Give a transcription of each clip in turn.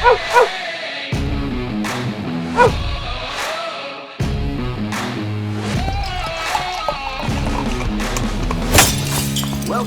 Welcome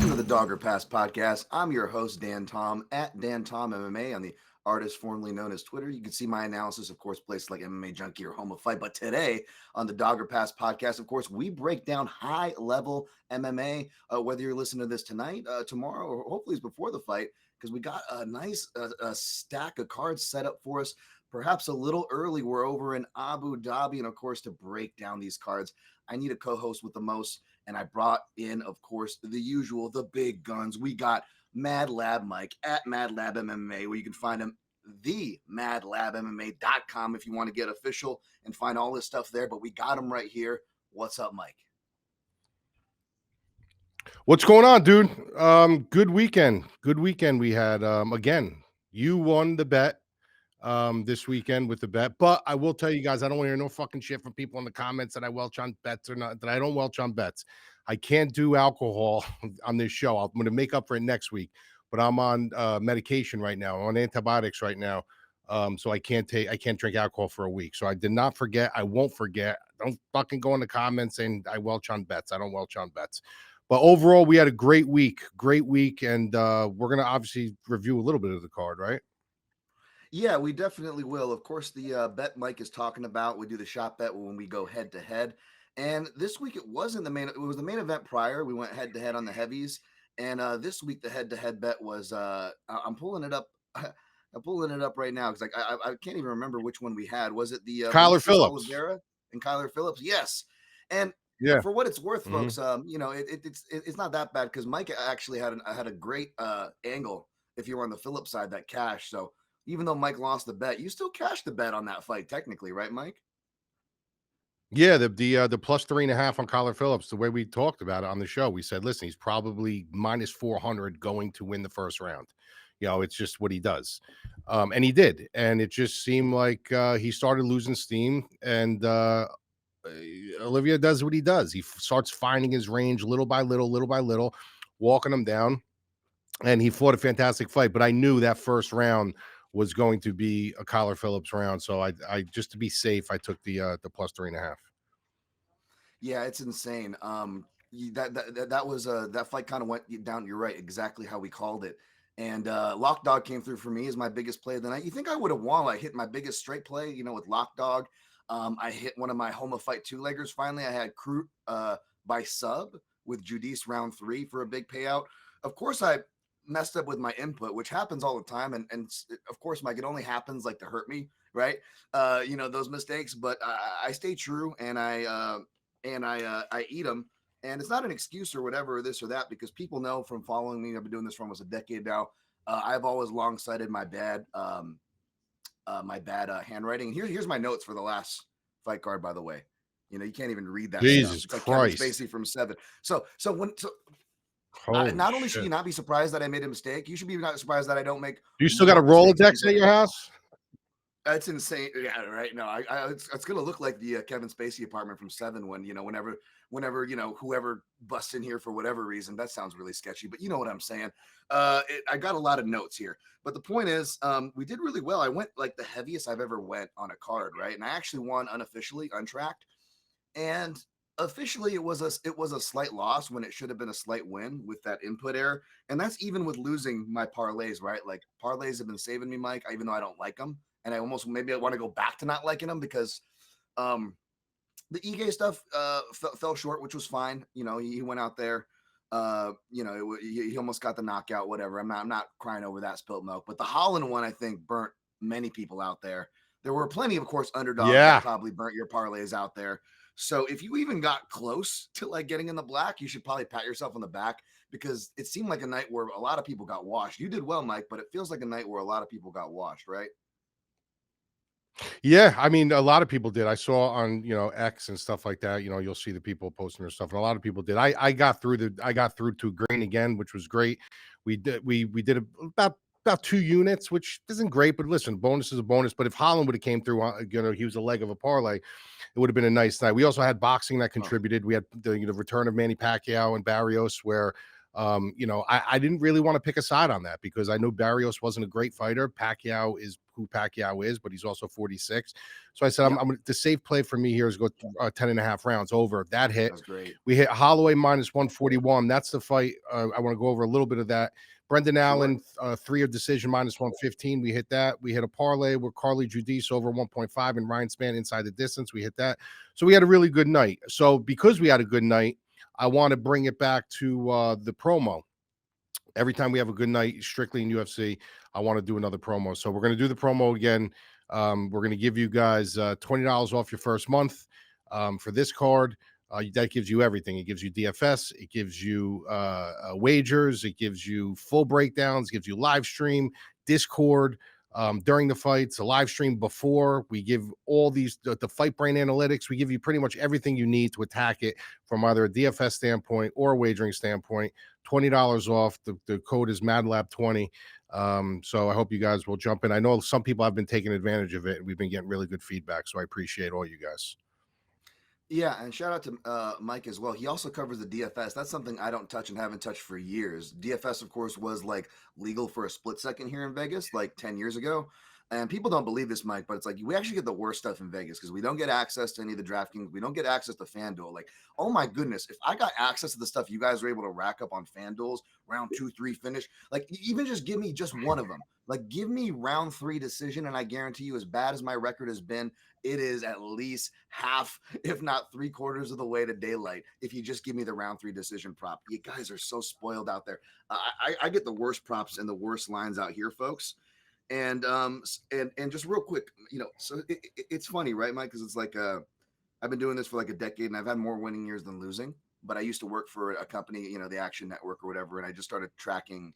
to the Dogger Pass podcast. I'm your host, Dan Tom, at Dan Tom MMA on the artist formerly known as Twitter. You can see my analysis, of course, places like MMA Junkie or Home of Fight. But today on the Dogger Pass podcast, of course, we break down high-level MMA, whether you're listening to this tonight, tomorrow, or hopefully it's before the fight, because we got a nice stack of cards set up for us. Perhaps a little early. We're over in Abu Dhabi, and of course, to break down these cards, I need a co-host with the most. And I brought in, of course, the usual, the big guns. We got Madlab Mike at Madlab MMA, where you can find him, the madlabmma.com, if you want to get official and find all this stuff there. But we got him right here. What's up, Mike? What's going on, dude? Good weekend. Good weekend we had. Again, you won the bet this weekend with the bet. But I will tell you guys, I don't want to hear no fucking shit from people in the comments that I welch on bets or not, that I don't welch on bets. I can't do alcohol on this show. I'm going to make up for it next week, but I'm on medication right now. I'm on antibiotics right now. So I can't drink alcohol for a week. So I did not forget. I won't forget. Don't fucking go in the comments saying I welch on bets. I don't welch on bets. But overall, we had a great week, and we're going to obviously review a little bit of the card, right? Yeah, we definitely will. Of course, the bet Mike is talking about, we do the shot bet when we go head to head. And this week it wasn't the main, it was the main event prior. We went head to head on the heavies. And this week the head to head bet was, I'm pulling it up. I'm pulling it up right now because I can't even remember which one we had. Was it the Kyler Phillips and Kyler Phillips? Yes. And yeah, for what it's worth, folks, you know, it's not that bad because Mike actually had a great angle if you were on the Phillips side that cash. So even though Mike lost the bet, you still cashed the bet on that fight, technically, right, Mike? Yeah, the plus 3.5 on Kyler Phillips. The way we talked about it on the show, we said, listen, he's probably minus 400 going to win the first round. You know, it's just what he does, and he did. And it just seemed like he started losing steam. And Olivia does what he does. He starts finding his range little by little, walking him down. And he fought a fantastic fight. But I knew that first round was going to be a Kyler Phillips round. So I just to be safe, I took the plus 3.5. Yeah, it's insane. That was that fight kind of went down. You're right, exactly how we called it. And Lock Dog came through for me as my biggest play of the night. You think I would have won? I hit my biggest straight play, you know, with Lock Dog. I hit one of my Homa Fight 2-leggers. Finally, I had Crute by sub with Judice round 3 for a big payout. Of course, I messed up with my input, which happens all the time. And of course, Mike, it only happens like to hurt me, right? You know, those mistakes, but I stay true and I eat them. And it's not an excuse or whatever, or this or that, because people know from following me, I've been doing this for almost a decade now. I've always long cited my bad handwriting. And here's my notes for the last fight card, by the way. You know, you can't even read that. Jesus stuff. It's Christ. Like Kevin Spacey from 7. So not only should shit. you not be surprised that I made a mistake, you should be not surprised that I don't make. You still got a Rolodex at your house? That's insane. Yeah, right. No, it's gonna look like the Kevin Spacey apartment from 7 when, you know, whenever you know, whoever busts in here for whatever reason. That sounds really sketchy, but you know what I'm saying. I got a lot of notes here, but the point is, we did really well. I went like the heaviest I've ever went on a card, right? And I actually won unofficially, untracked, and officially it was a slight loss when it should have been a slight win with that input error. And that's even with losing my parlays, right? Like parlays have been saving me, Mike, even though I don't like them. And I almost maybe I want to go back to not liking them because the Ige stuff fell short, which was fine. You know, he went out there. You know, he almost got the knockout, whatever. I'm not crying over that spilt milk. But the Holland one, I think, burnt many people out there. There were plenty, of course, underdogs that probably burnt your parlays out there. So if you even got close to like getting in the black, you should probably pat yourself on the back because it seemed like a night where a lot of people got washed. You did well, Mike, but it feels like a night where a lot of people got washed, right? Yeah, I mean, a lot of people did. I saw on, you know, X and stuff like that. You know, you'll see the people posting their stuff, and a lot of people did. I got through to green again, which was great. We did about 2 units, which isn't great, but listen, bonus is a bonus. But if Holland would have came through, you know, he was a leg of a parlay, it would have been a nice night. We also had boxing that contributed. We had the return of Manny Pacquiao and Barriault, where You know, I didn't really want to pick a side on that because I know Barriault wasn't a great fighter. Pacquiao is who Pacquiao is, but he's also 46. So I said, Yep. the safe play for me here is go 10 and a half rounds over. That hit. That's great. We hit Holloway minus 141. That's the fight. I want to go over a little bit of that. Brendan Allen, 3 of decision minus 115. We hit that. We hit a parlay with Carly Judice over 1.5 and Ryan Spann inside the distance. We hit that. So we had a really good night. So because we had a good night, I want to bring it back to the promo. Every time we have a good night, strictly in UFC, I want to do another promo. So we're going to do the promo again. We're going to give you guys $20 off your first month for this card. That gives you everything. It gives you DFS. It gives you wagers. It gives you full breakdowns. It gives you live stream, Discord during the fights, a live stream before. We give all these, the Fight Brain analytics. We give you pretty much everything you need to attack it from either a DFS standpoint or a wagering standpoint. $20 off. The code is MadLab20. So I hope you guys will jump in. I know some people have been taking advantage of it, and we've been getting really good feedback. So I appreciate all you guys. Yeah, and shout out to Mike as well. He also covers the DFS. That's something I don't touch and haven't touched for years. DFS, of course, was like legal for a split second here in Vegas, like 10 years ago. And people don't believe this, Mike, but it's like we actually get the worst stuff in Vegas because we don't get access to any of the DraftKings. We don't get access to FanDuel. Like, oh my goodness, if I got access to the stuff you guys were able to rack up on FanDuel's round 2, 3 finish, like even just give me just one of them. Like, give me round 3 decision, and I guarantee you, as bad as my record has been, it is at least half, if not 3/4 of the way to daylight. If you just give me the round 3 decision prop, you guys are so spoiled out there. I get the worst props and the worst lines out here, folks. And just real quick, you know, so it's funny, right, Mike? Because it's like I've been doing this for like a decade, and I've had more winning years than losing. But I used to work for a company, you know, the Action Network or whatever, and I just started tracking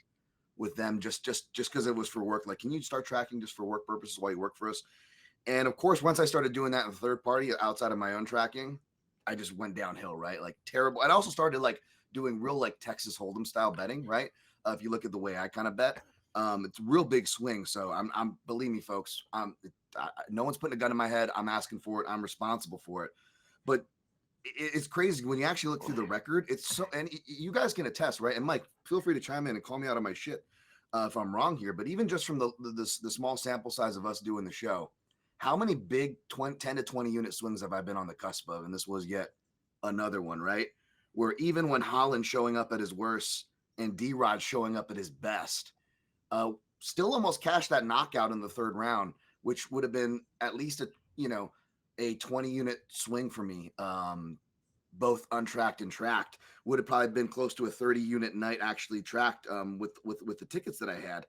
with them just because it was for work. Like, can you start tracking just for work purposes while you work for us? And of course, once I started doing that in third party outside of my own tracking, I just went downhill, right? Like terrible. I also started like doing real like Texas Hold'em style betting, right? If you look at the way I kind of bet, it's real big swing. So I'm believe me, folks, no one's putting a gun in my head. I'm asking for it. I'm responsible for it. But it's crazy when you actually look through the record. It's so, and you guys can attest, right? And Mike, feel free to chime in and call me out on my shit if I'm wrong here. But even just from the small sample size of us doing the show, how many big 10 to 20 unit swings have I been on the cusp of? And this was yet another one, right? Where even when Holland showing up at his worst and D-Rod showing up at his best, still almost cashed that knockout in the third round, which would have been at least a 20 unit swing for me. Both untracked and tracked would have probably been close to a 30 unit night actually tracked with the tickets that I had.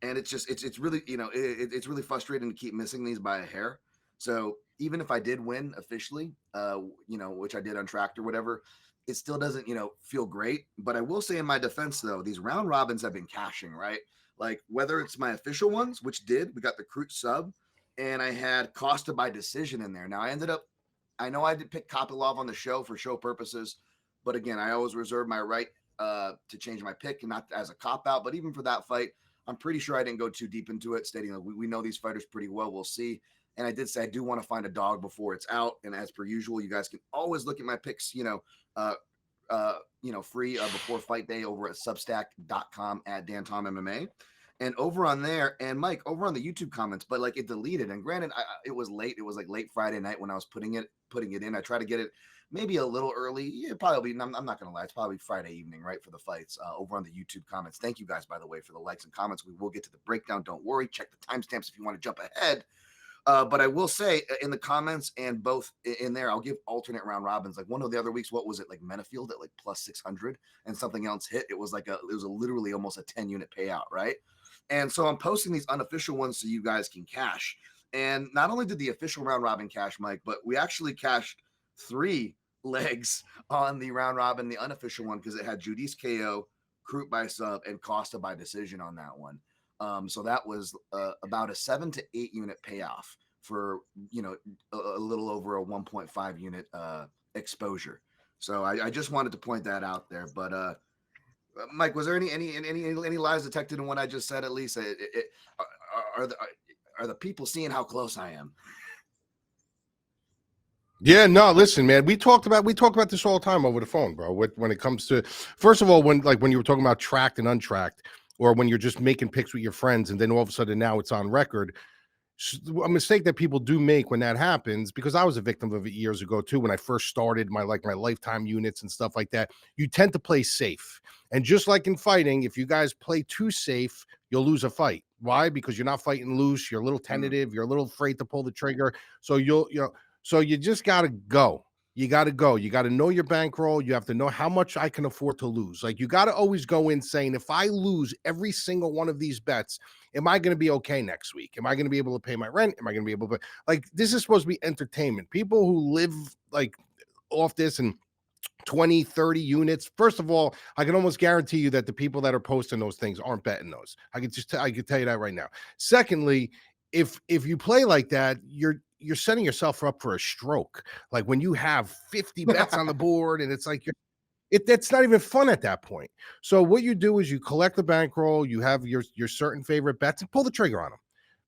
And it's just, it's really, it's really frustrating to keep missing these by a hair. So even if I did win officially, which I did untracked or whatever, it still doesn't, feel great. But I will say in my defense though, these round robins have been cashing, right? Like whether it's my official ones, which we got the Crute sub, and I had Costa by decision in there. Now I know I did pick Kopylov on the show for show purposes, but again, I always reserve my right to change my pick and not as a cop out. But even for that fight, I'm pretty sure I didn't go too deep into it, stating that we know these fighters pretty well. We'll see. And I did say I do want to find a dog before it's out. And as per usual, you guys can always look at my picks, free before fight day over at substack.com at DanTomMMA. And over on there, and Mike, over on the YouTube comments, but like it deleted. And granted, it was late. It was like late Friday night when I was putting it in. I tried to get it maybe a little early. Yeah, probably. I'm not gonna lie. It's probably Friday evening, right, for the fights. Over on the YouTube comments. Thank you guys, by the way, for the likes and comments. We will get to the breakdown. Don't worry. Check the timestamps if you want to jump ahead. But I will say in the comments and both in there, I'll give alternate round robins. Like one of the other weeks, what was it, like Menafield at like plus 600 and something else hit? It was literally almost a 10 unit payout, right? And so I'm posting these unofficial ones so you guys can cash. And not only did the official round robin cash, Mike, but we actually cashed 3 legs on the round robin, the unofficial one, because it had Judice KO, Crute by sub, and Costa by decision on that one. So that was about a 7 to 8 unit payoff for, a little over a 1.5 unit exposure. So I just wanted to point that out there. But Mike, was there any lies detected in what I just said? At least are the people seeing how close I am? Yeah, no, listen, man. We talked about this all the time over the phone, bro. When it comes to, first of all, when you were talking about tracked and untracked, or when you're just making picks with your friends, and then all of a sudden now it's on record. A mistake that people do make when that happens, because I was a victim of it years ago too, when I first started my lifetime units and stuff like that. You tend to play safe, and just like in fighting, if you guys play too safe, you'll lose a fight. Why? Because you're not fighting loose, you're a little tentative, you're a little afraid to pull the trigger. So so you just got to go. You got to go. You got to know your bankroll. You have to know how much I can afford to lose. Like, you got to always go in saying, if I lose every single one of these bets, am I going to be okay next week? Am I going to be able to pay my rent? Am I going to be able to, like, this is supposed to be entertainment. People who live like off this and 20, 30 units. First of all, I can almost guarantee you that the people that are posting those things aren't betting those. I can tell you that right now. Secondly, if you play like that, you're setting yourself up for a stroke. Like when you have 50 bets on the board, and it's like that's not even fun at that point. So what you do is you collect the bankroll, you have your certain favorite bets, and pull the trigger on them.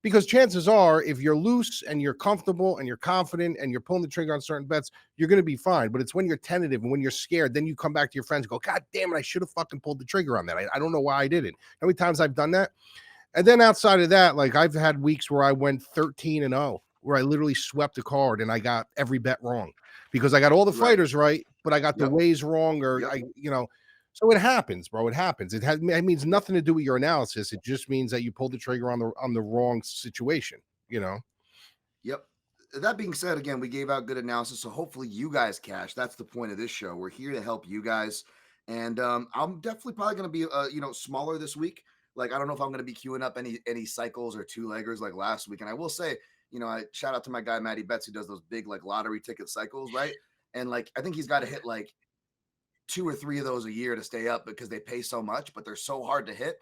Because chances are, if you're loose and you're comfortable and you're confident and you're pulling the trigger on certain bets, you're going to be fine. But it's when you're tentative and when you're scared, then you come back to your friends and go, God damn it, I should have fucking pulled the trigger on that. I don't know why I didn't. How many times I've done that? And then outside of that, like, I've had weeks where I went 13-0, where I literally swept a card and I got every bet wrong because I got all the fighters right, but I got the ways wrong, or so it happens, bro. It happens. It means nothing to do with your analysis. It just means that you pulled the trigger on the wrong situation, Yep. That being said, again, we gave out good analysis, so hopefully you guys cash. That's the point of this show. We're here to help you guys, and I'm definitely probably going to be smaller this week. Like, I don't know if I'm going to be queuing up any cycles or two leggers like last week. And I will say, I shout out to my guy Matty Betts, who does those big like lottery ticket cycles, right? And like, I think he's got to hit like 2 or 3 of those a year to stay up, because they pay so much, but they're so hard to hit.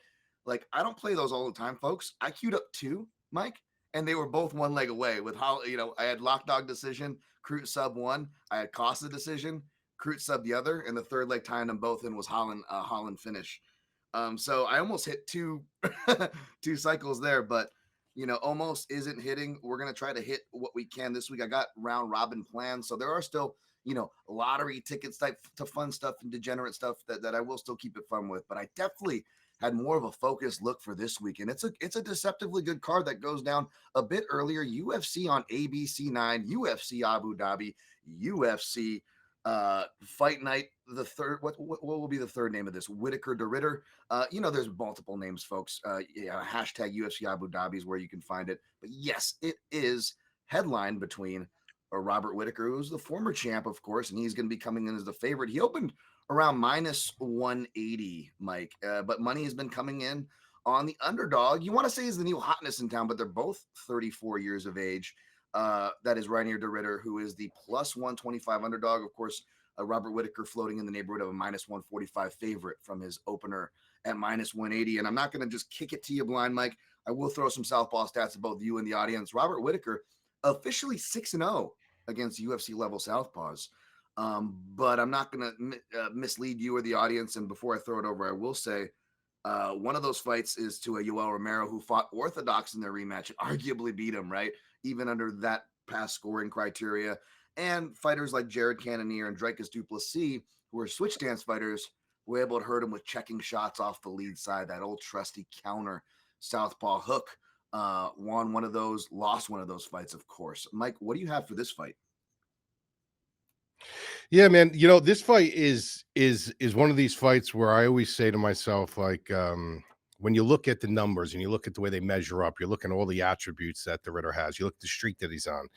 Like, I don't play those all the time, folks. I queued up 2, Mike, and they were both one leg away. With how I had Lock Dog decision, Crute sub 1. I had Costa decision, Crute sub the other, and the third leg tying them both in was Holland finish. So I almost hit 2 2 cycles there, but almost isn't hitting. We're gonna try to hit what we can this week. I got round robin plans, so there are still lottery tickets type to fun stuff and degenerate stuff that I will still keep it fun with. But I definitely had more of a focused look for this week, and it's a deceptively good card that goes down a bit earlier. UFC on ABC 9, UFC Abu Dhabi, UFC Fight Night, the third. What will be the third name of this? Whittaker de Ridder. There's multiple names, folks. Hashtag UFC Abu Dhabi is where you can find it. But yes, it is headlined between Robert Whittaker, who's the former champ, of course, and he's going to be coming in as the favorite. He opened around minus 180, Mike, but money has been coming in on the underdog. You want to say he's the new hotness in town, but they're both 34 years of age. That is Reinier de Ridder, who is the plus 125 underdog. Of course, Robert Whittaker floating in the neighborhood of a minus 145 favorite from his opener at minus 180. And I'm not going to just kick it to you blind, Mike. I will throw some southpaw stats to both you and the audience. Robert Whittaker officially 6-0 against UFC level southpaws. But I'm not going to mislead you or the audience. And before I throw it over, I will say one of those fights is to a Yoel Romero, who fought orthodox in their rematch and arguably beat him, right? Even under that past scoring criteria. And fighters like Jared Cannonier and Dricus du Plessis, who are switch stance fighters, were able to hurt him with checking shots off the lead side, that old trusty counter southpaw hook. Won one of those, lost one of those fights, of course. Mike, what do you have for this fight? Yeah, man. This fight is one of these fights where I always say to myself, like, when you look at the numbers and you look at the way they measure up, you're looking at all the attributes that the Ridder has. You look at the streak that he's on.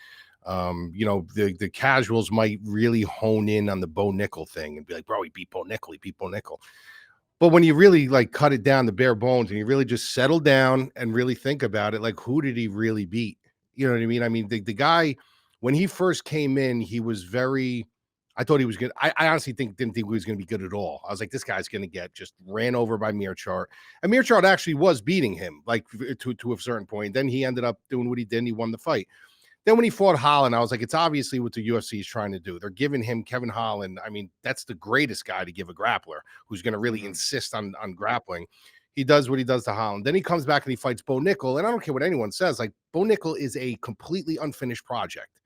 The casuals might really hone in on the Bo Nickel thing and be like, bro, he beat Bo Nickel. But when you really like cut it down to bare bones and you really just settle down and really think about it, like, who did he really beat? You know what I mean? I mean, the guy, when he first came in, he was I thought he was good. I honestly didn't think he was going to be good at all. I was like, this guy's going to get just ran over by Mearchart. And Mearchart actually was beating him, like, to a certain point. Then he ended up doing what he did and he won the fight. Then when he fought Holland, I was like, it's obviously what the UFC is trying to do. They're giving him Kevin Holland. I mean, that's the greatest guy to give a grappler who's going to really insist on grappling. He does what he does to Holland. Then he comes back and he fights Bo Nickel. And I don't care what anyone says. Like, Bo Nickel is a completely unfinished project.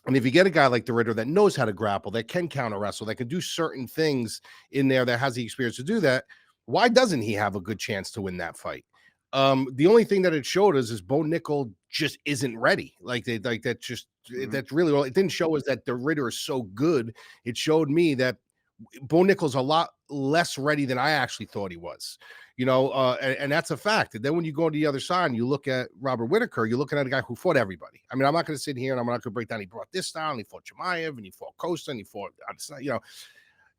And if you get a guy like the Ridder that knows how to grapple, that can counter wrestle, that can do certain things in there, that has the experience to do that, why doesn't he have a good chance to win that fight? The only thing that it showed us is Bo Nickel just isn't ready. That's just that's really all. It didn't show us that the Ridder is so good. It showed me that Bo Nickel's a lot less ready than I actually thought he was, and that's a fact. And then when you go to the other side and you look at Robert Whittaker, you're looking at a guy who fought everybody. I mean, I'm not going to sit here and I'm not going to break down. He brought this style, and he fought Chimaev, and he fought Costa, and he fought,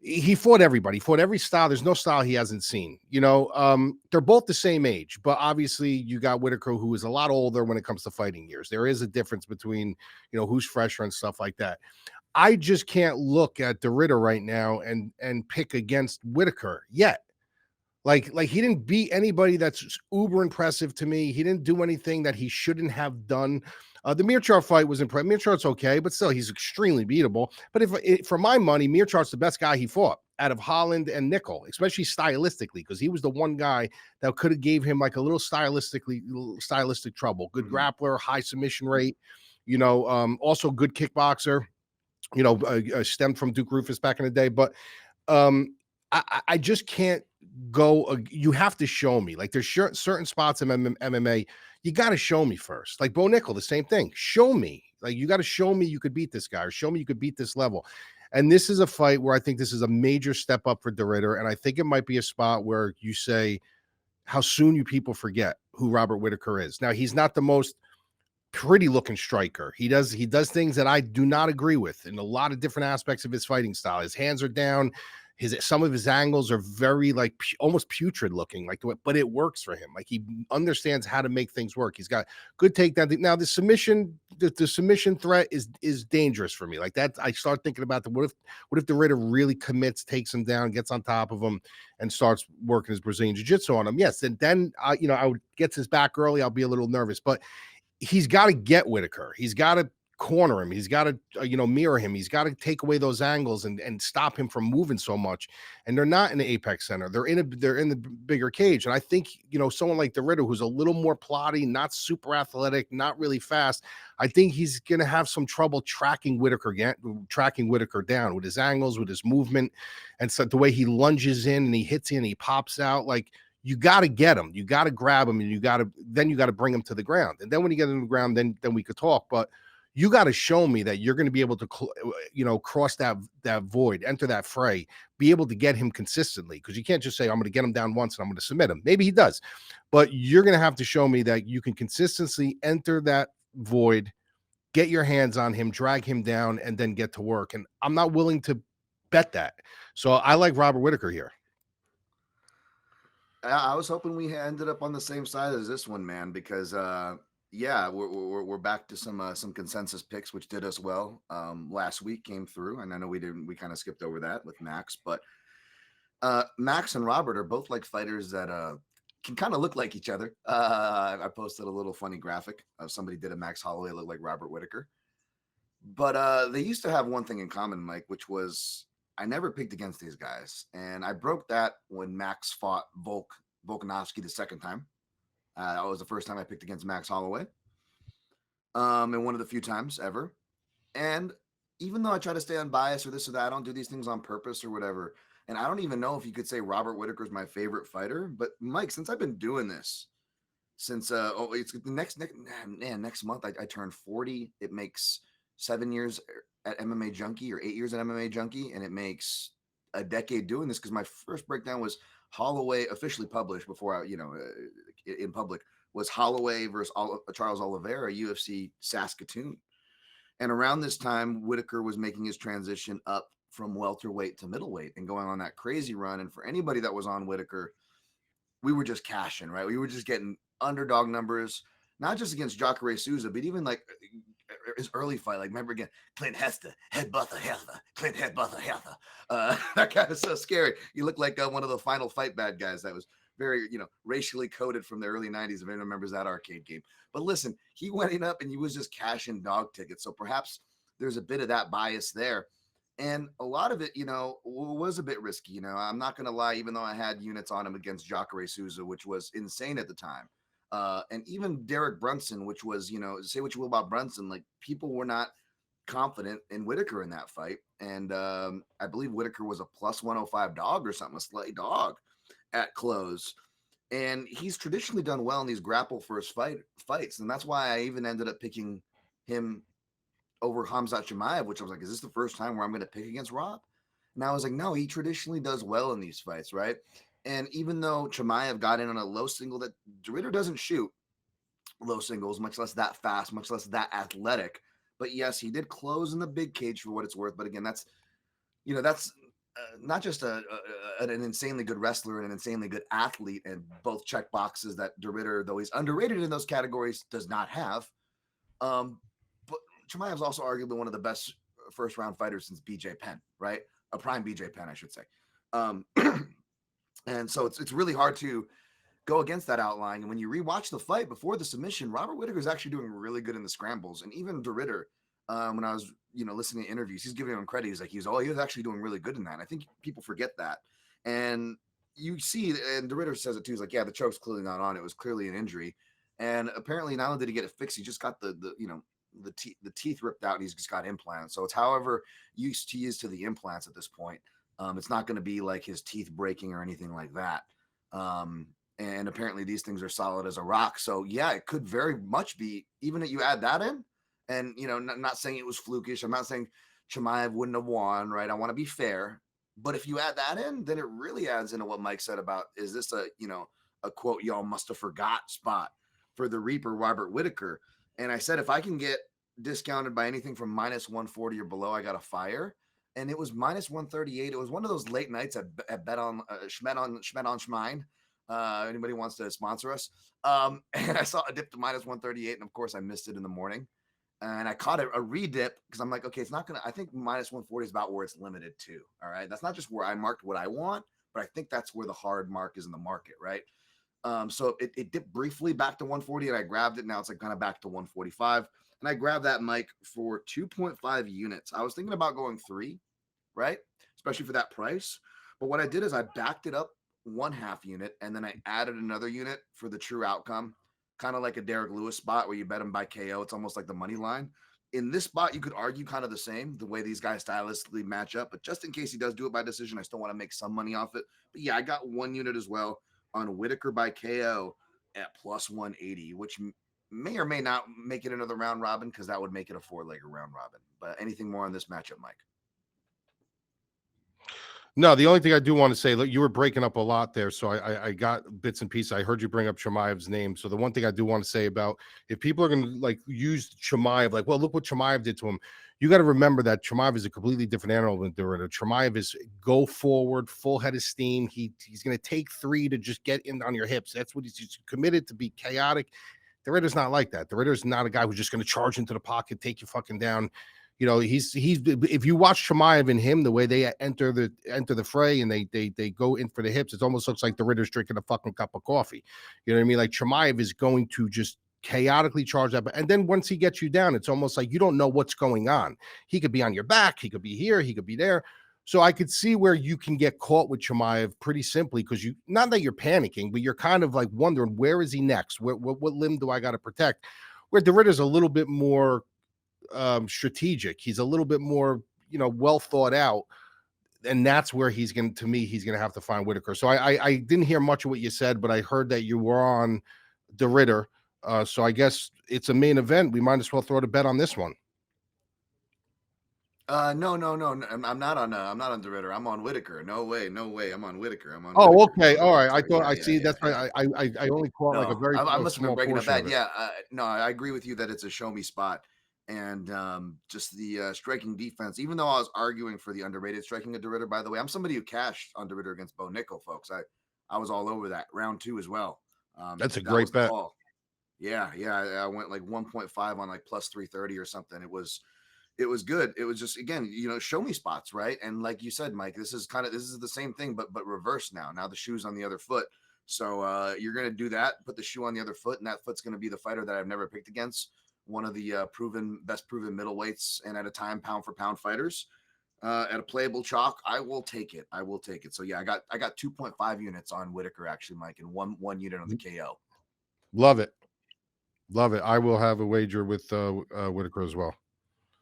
he fought everybody. He fought every style. There's no style he hasn't seen. They're both the same age, but obviously you got Whittaker, who is a lot older when it comes to fighting years. There is a difference between, who's fresher and stuff like that. I just can't look at the Ridder right now and pick against Whittaker yet. Like he didn't beat anybody that's uber impressive to me. He didn't do anything that he shouldn't have done. The Mearchart fight was impressive. Mearchart's okay, but still, he's extremely beatable. But for my money, Mearchart's the best guy he fought out of Holland and Nickel, especially stylistically, because he was the one guy that could have gave him like a little stylistic trouble. Good grappler, high submission rate, also good kickboxer. Stemmed from Duke Rufus back in the day. But I just can't go. You have to show me. Like, there's certain spots in MMA, you got to show me first. Like Bo Nickel, the same thing. Show me. Like, you got to show me you could beat this guy, or show me you could beat this level. And this is a fight where I think this is a major step up for de Ridder. And I think it might be a spot where you say how soon you people forget who Robert Whittaker is. Now, he's not the most pretty looking striker. He does things that I do not agree with in a lot of different aspects of his fighting style. His hands are down. Some of his angles are very almost putrid looking, but it works for him. Like, he understands how to make things work. He's got good takedown. Now the submission threat is dangerous for me. Like that, I start thinking about what if the Ridder really commits, takes him down, gets on top of him, and starts working his Brazilian jiu-jitsu on him. Yes, and then I would get his back early. I'll be a little nervous, but he's got to get Whittaker. He's got to corner him. He's got to, mirror him. He's got to take away those angles and stop him from moving so much. And they're not in the Apex Center. They're in the bigger cage. And I think, someone like the Ridder, who's a little more plotty, not super athletic, not really fast, I think he's going to have some trouble tracking Whittaker down with his angles, with his movement. And so the way he lunges in and he hits in, he pops out, like, you got to get him. You got to grab him, and you got to bring him to the ground. And then when you get him to the ground, then we could talk. But you got to show me that you're going to be able to, cross that void, enter that fray, be able to get him consistently. Because you can't just say, I'm going to get him down once and I'm going to submit him. Maybe he does, but you're going to have to show me that you can consistently enter that void, get your hands on him, drag him down, and then get to work. And I'm not willing to bet that. So I like Robert Whittaker here. I was hoping we ended up on the same side as this one, man, because we're back to some consensus picks, which did us well. Last week came through, and I know we kind of skipped over that with Max, but Max and Robert are both like fighters that can kind of look like each other. I posted a little funny graphic of somebody did a Max Holloway look like Robert Whittaker, but they used to have one thing in common, Mike, which was I never picked against these guys, and I broke that when Max fought Volkanovski the second time. That was the first time I picked against Max Holloway, and one of the few times ever. And even though I try to stay unbiased or this or that, I don't do these things on purpose or whatever. And I don't even know if you could say Robert Whittaker is my favorite fighter. But Mike, since I've been doing this since it's the next month I turn 40. It makes 7 years at MMA Junkie or 8 years at MMA Junkie, and it makes a decade doing this because my first breakdown was Holloway, officially published before in public, was Holloway versus Charles Oliveira, UFC Saskatoon. And around this time, Whittaker was making his transition up from welterweight to middleweight and going on that crazy run. And for anybody that was on Whittaker, we were just cashing, right? We were just getting underdog numbers, not just against Jacare Souza, but even like his early fight. Like, remember again, Clint Hester, headbutter Hertha, Clint headbutter Hertha. That guy is so scary. You look like one of the Final Fight bad guys that was very, racially coded from the early 90s, if anyone remembers that arcade game. But listen, he went up and he was just cashing dog tickets. So perhaps there's a bit of that bias there. And a lot of it, was a bit risky. I'm not going to lie, even though I had units on him against Jacare Souza, which was insane at the time. And even Derek Brunson, which was, say what you will about Brunson, like people were not confident in Whittaker in that fight. And I believe Whittaker was a plus 105 dog or something, a slight dog at close. And he's traditionally done well in these grapple first fights. And that's why I even ended up picking him over Khamzat Chimaev, which I was like, is this the first time where I'm going to pick against Rob? And I was like, no, he traditionally does well in these fights, right? And even though Chimaev got in on a low single, that de Ridder doesn't shoot low singles, much less that fast, much less that athletic. But yes, he did close in the big cage for what it's worth. But again, that's not just an insanely good wrestler and an insanely good athlete, and both check boxes that de Ridder, though he's underrated in those categories, does not have. But Chimaev's also arguably one of the best first round fighters since BJ Penn, right? A prime BJ Penn, I should say. And so it's really hard to go against that outline. And when you rewatch the fight before the submission, Robert Whittaker is actually doing really good in the scrambles. And even de Ridder, when I was listening to interviews, he's giving him credit. He's like, he was actually doing really good in that. And I think people forget that. And you see, and de Ridder says it too. He's like, yeah, the choke's clearly not on. It was clearly an injury. And apparently, not only did he get it fixed, he just got the teeth ripped out, and he's just got implants. So it's however used he is to the implants at this point. It's not going to be like his teeth breaking or anything like that. And apparently these things are solid as a rock. So yeah, it could very much be, even if you add that in, and not saying it was flukish. I'm not saying Chimaev wouldn't have won, right? I want to be fair. But if you add that in, then it really adds into what Mike said about, is this a quote y'all must have forgot spot for the Reaper, Robert Whittaker? And I said, if I can get discounted by anything from minus 140 or below, I got a fire. And it was minus 138. It was one of those late nights at Bet on Schmed on Schmine. Anybody wants to sponsor us? And I saw a dip to minus 138. And of course I missed it in the morning. And I caught a re-dip because I'm like, okay, it's not going to, I think minus 140 is about where it's limited to. All right. That's not just where I marked what I want, but I think that's where the hard mark is in the market. Right. So it dipped briefly back to 140 and I grabbed it. Now it's like kind of back to 145. And I grabbed that mic for 2.5 units. I was thinking about going 3, right? Especially for that price. But what I did is I backed it up 1/2 unit and then I added another unit for the true outcome. Kind of like a Derek Lewis spot where you bet him by KO. It's almost like the money line. In this spot, you could argue kind of the same, the way these guys stylistically match up. But just in case he does do it by decision, I still want to make some money off it. But yeah, I got 1 unit as well on Whittaker by KO at plus 180, which may or may not make it another round robin because that would make it a 4-legger round robin. But anything more on this matchup, Mike? No, the only thing I do want to say, look, you were breaking up a lot there, so I got bits and pieces. I heard you bring up Chimaev's name. So the one thing I do want to say about, if people are going to like use Chimaev, like, well, look what Chimaev did to him. You got to remember that Chimaev is a completely different animal than de Ridder. Chimaev is go forward, full head of steam. He's going to take 3 to just get in on your hips. That's what he's committed to, be chaotic. De Ridder's not like that. De Ridder's not a guy who's just going to charge into the pocket, take you fucking down. He's if you watch Chimaev and him, the way they enter the fray and they go in for the hips, it almost looks like the Ridder's drinking a fucking cup of coffee. You know what I mean? Like Chimaev is going to just chaotically charge up, and then once he gets you down, it's almost like you don't know what's going on. He could be on your back, he could be here, he could be there. So I could see where you can get caught with Chimaev pretty simply, because you, not that you're panicking, but you're kind of like wondering, where is he next? What limb do I got to protect? Where de Ridder's a little bit more strategic. He's a little bit more, well thought out. And that's where he's going to have to find Whittaker. So I didn't hear much of what you said, but I heard that you were on de Ridder. So I guess it's a main event. We might as well throw the bet on this one. No. I'm not on de Ridder. I'm on Whittaker. No way. I'm on Whittaker. Oh, Whittaker. okay. All right. I thought I see. That's why I only caught like a very. I must have been breaking up bad. bad. Yeah. No, I agree with you that it's a show me spot, and just the striking defense. Even though I was arguing for the underrated striking of de Ridder, by the way, I'm somebody who cashed on de Ridder against Bo Nickel, folks. I was all over that round 2 as well. That's a great bet. Yeah. I went like 1.5 on like plus 330 or something. It was good. It was just, again, show me spots, right? And like you said, Mike, this is the same thing, but reverse now. Now the shoe's on the other foot. So you're going to do that, put the shoe on the other foot, and that foot's going to be the fighter that I've never picked against, one of the best proven middleweights, and at a time pound for pound fighters at a playable chalk. I will take it. So yeah, I got 2.5 units on Whittaker actually, Mike, and one unit on the KO. Love it. I will have a wager with Whittaker as well.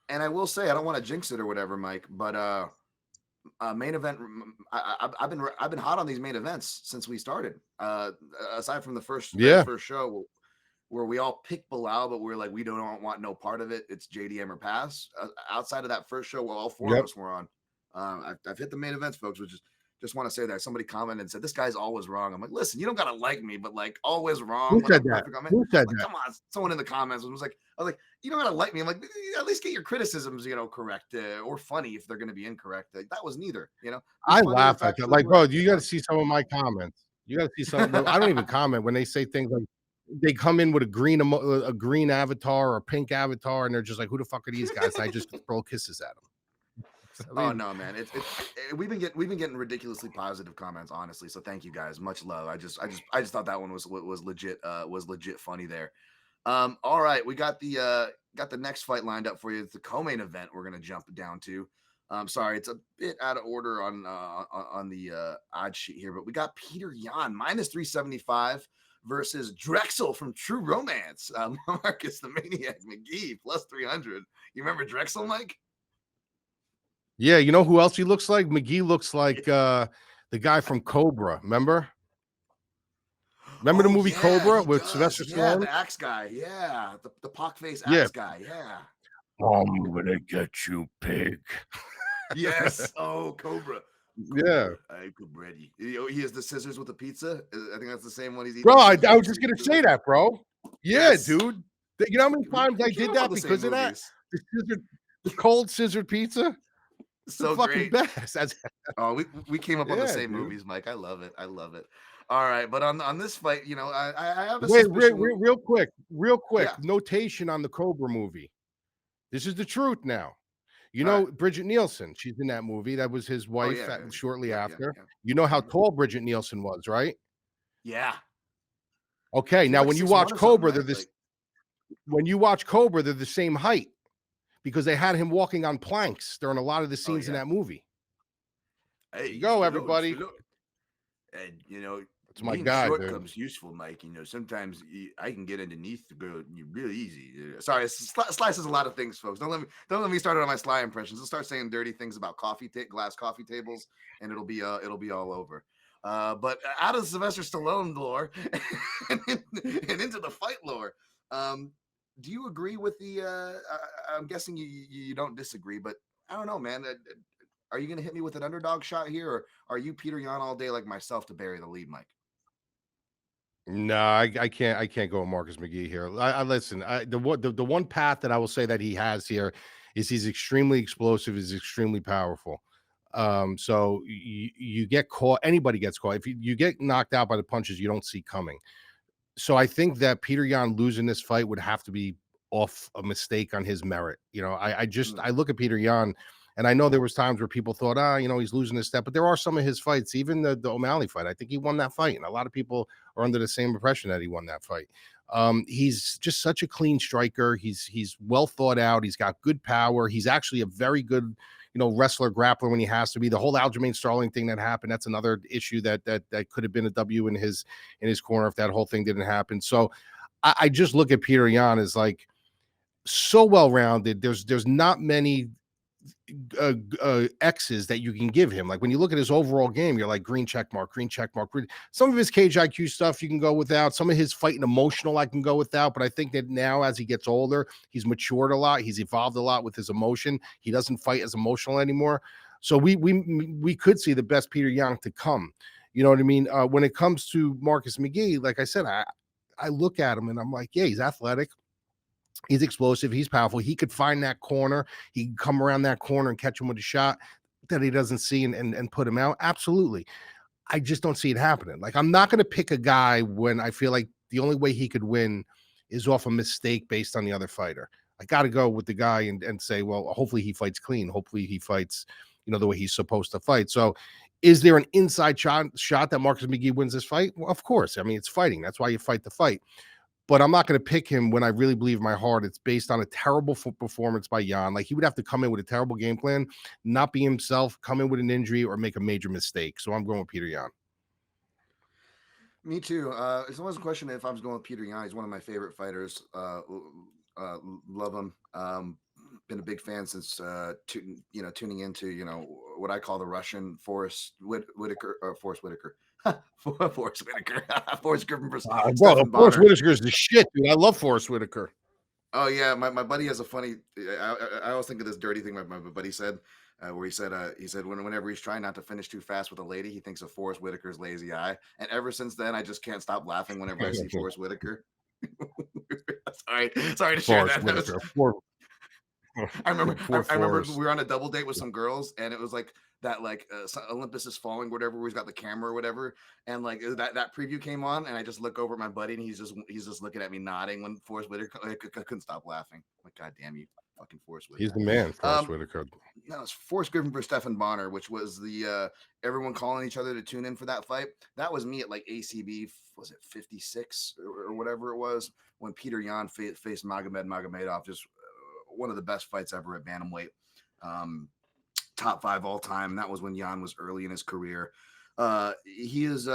And I will say, I don't want to jinx it or whatever, Mike, but main event. I've been hot on these main events since we started. Aside from the very Yeah. first show where we all picked Bilal, but we're like, we don't want no part of it. It's JDM or pass. Outside of that first show, where all four of Yep. us were on, I've hit the main events, folks. Which is just want to say that somebody commented and said this guy's always wrong. I'm like, listen, you don't gotta like me, but like always wrong. Who When said I'm that? perfect, Who said like, that? come on, someone in the comments was like, I was like, you don't gotta like me. I'm like, at least get your criticisms, correct or funny if they're gonna be incorrect. Like, that was neither. Be I funny or laugh at that. factually Like, bro, correct. you got to see some of my comments. You got to see some. I don't even comment when they say things like they come in with a green avatar or a pink avatar, and they're just like, "Who the fuck are these guys?" And I just throw kisses at them. Oh no, man! We've been getting ridiculously positive comments, honestly. So thank you guys, much love. I just thought that one was legit funny there. All right, we got the next fight lined up for you. It's the co-main event. We're gonna jump down to. Sorry, it's a bit out of order on the odd sheet here, but we got Petr Yan minus 375 versus Drexel from True Romance. Marcus the Maniac McGhee plus 300. You remember Drexel, Mike? Yeah, you know who else he looks like? McGhee looks like the guy from Cobra. Remember the Oh movie yeah, Cobra he with does. Sylvester Yeah, Stallone? the axe guy. Yeah, the pock face Yeah. axe guy. Yeah. I'm gonna get you, pig. Yes. Oh, Cobra. Yeah. I'm ready. He has the scissors with the pizza. I think that's the same one he's eating. Bro, I was just gonna say that, bro. Yeah, Yes. dude. You know how many times I came did up that with the same because of that? movies. The cold scissored pizza. It's the So fucking great. best. Oh, we came up on the Yeah, same dude. movies, Mike. I love it. I love it. All right, but on this fight, I have a Wait, suspicion. real quick. Yeah. Notation on the Cobra movie. This is the truth now. You All right. know Bridget Nielsen. She's in that movie. That was his Oh wife yeah. shortly Yeah. after. Yeah. You know how Mhm. tall Bridget Nielsen was, right? Yeah. Okay, She was now like when you 6'1" watch or something, Cobra, right? Like, they're the same height because they had him walking on planks during a lot of the oh scenes in yeah. that movie. Hey, There you go, everybody. and That's my being guy, short dude. comes useful, Mike. Sometimes I can get underneath the girl real easy. Sorry, Sly says a lot of things, folks. Don't let me start on my Sly impressions. I'll start saying dirty things about glass coffee tables, and it'll be all over. But out of Sylvester Stallone lore and into the fight lore, do you agree with the? I'm guessing you don't disagree, but I don't know, man. Are you going to hit me with an underdog shot here, or are you Petr Yan all day like myself to bury the lead, Mike? No, I can't. I can't go with Marcus McGhee here. I listen. The one path that I will say that he has here is he's extremely explosive. He's extremely powerful. So you get caught. Anybody gets caught. If you get knocked out by the punches you don't see coming. So I think that Petr Yan losing this fight would have to be off a mistake on his merit. I look at Petr Yan, and I know there was times where people thought, he's losing his step, but there are some of his fights, even the O'Malley fight. I think he won that fight, and a lot of people are under the same impression that he won that fight. He's just such a clean striker. He's well thought out. He's got good power. He's actually a very good wrestler, grappler when he has to be. The whole Aljamain Sterling thing that happened, that's another issue that could have been a W in his corner if that whole thing didn't happen. So I just look at Petr Yan as like so well rounded. There's not many X's that you can give him. Like when you look at his overall game, you're like green check mark, green check mark. Some of his cage IQ stuff you can go without. Some of his fighting emotional I can go without. But I think that now as he gets older, he's matured a lot. He's evolved a lot with his emotion. He doesn't fight as emotional anymore. So we could see the best Petr Yan to come. You know what I mean? When it comes to Marcus McGhee, like I said, I look at him and I'm like, yeah, he's athletic. He's explosive. He's powerful. He could find that corner. He can come around that corner and catch him with a shot that he doesn't see and put him out. Absolutely. I just don't see it happening. Like, I'm not going to pick a guy when I feel like the only way he could win is off a mistake based on the other fighter. I got to go with the guy and say, well, hopefully he fights clean. Hopefully he fights, the way he's supposed to fight. So is there an inside shot that Marcus McGhee wins this fight? Well, of course. I mean, it's fighting. That's why you fight the fight. But I'm not going to pick him when I really believe in my heart it's based on a terrible performance by Yan. Like, he would have to come in with a terrible game plan, not be himself, come in with an injury, or make a major mistake. So I'm going with Petr Yan. Me too. It's always a question if I was going with Petr Yan. He's one of my favorite fighters. Love him. been a big fan since tuning into what I call the Russian Forrest Whittaker or Forrest Whittaker. Forrest Whittaker. Forrest Griffin versus Bro, Stephan Forrest Bonner. Whittaker is the shit, dude. I love Forrest Whittaker. Oh yeah, my buddy has a funny. I always think of this dirty thing my buddy said, where he said whenever he's trying not to finish too fast with a lady, he thinks of Forrest Whitaker's lazy eye, and ever since then, I just can't stop laughing whenever I see Forrest Whitaker. sorry to share Forrest that. Whitaker. I remember Forrest. we were on a double date with some girls, and it was like that, like Olympus Is Falling, whatever, where he's got the camera or whatever, and like that preview came on, and I just look over at my buddy, and he's just looking at me nodding when Forrest Whitaker. I couldn't stop laughing. Like, God damn you, fucking Forrest Whitaker. He's the man, Forrest Whitaker. No, it's Forrest Griffin versus Stephan Bonner, which was the everyone calling each other to tune in for that fight. That was me at like ACB, was it 56 or whatever it was, when Petr Yan faced Magomedov. Just one of the best fights ever at bantamweight. Top 5 all time. That was when Yan was early in his career. He's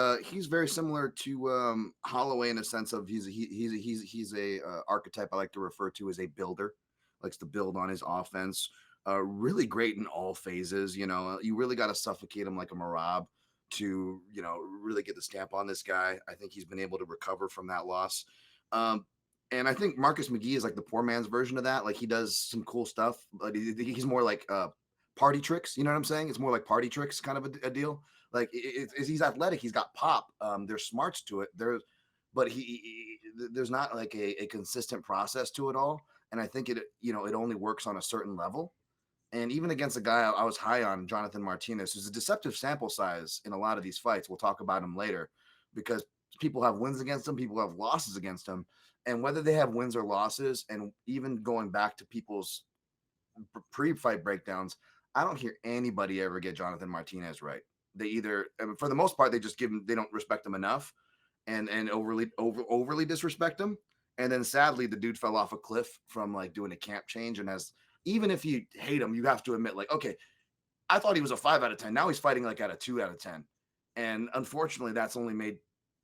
very similar to Holloway in a sense of he's a archetype I like to refer to as a builder. Likes to build on his offense. Really great in all phases. You really got to suffocate him like a Marab to really get the stamp on this guy. I think he's been able to recover from that loss. And I think Marcus McGhee is like the poor man's version of that. Like, he does some cool stuff, but he's more like party tricks. You know what I'm saying? It's more like party tricks kind of a deal. Like, he's athletic. He's got pop. There's smarts to it. But there's not like a consistent process to it all. And I think it only works on a certain level. And even against a guy I was high on, Jonathan Martinez, who's a deceptive sample size in a lot of these fights. We'll talk about him later, because people have wins against him, people have losses against him. And whether they have wins or losses, and even going back to people's pre-fight breakdowns, I don't hear anybody ever get Jonathan Martinez right. They either, for the most part, they just they don't respect him enough, and overly disrespect him. And then sadly, the dude fell off a cliff from like doing a camp change, and even if you hate him, you have to admit, like, okay, I thought he was a 5 out of 10. Now he's fighting like at a 2 out of 10. And unfortunately, that's only made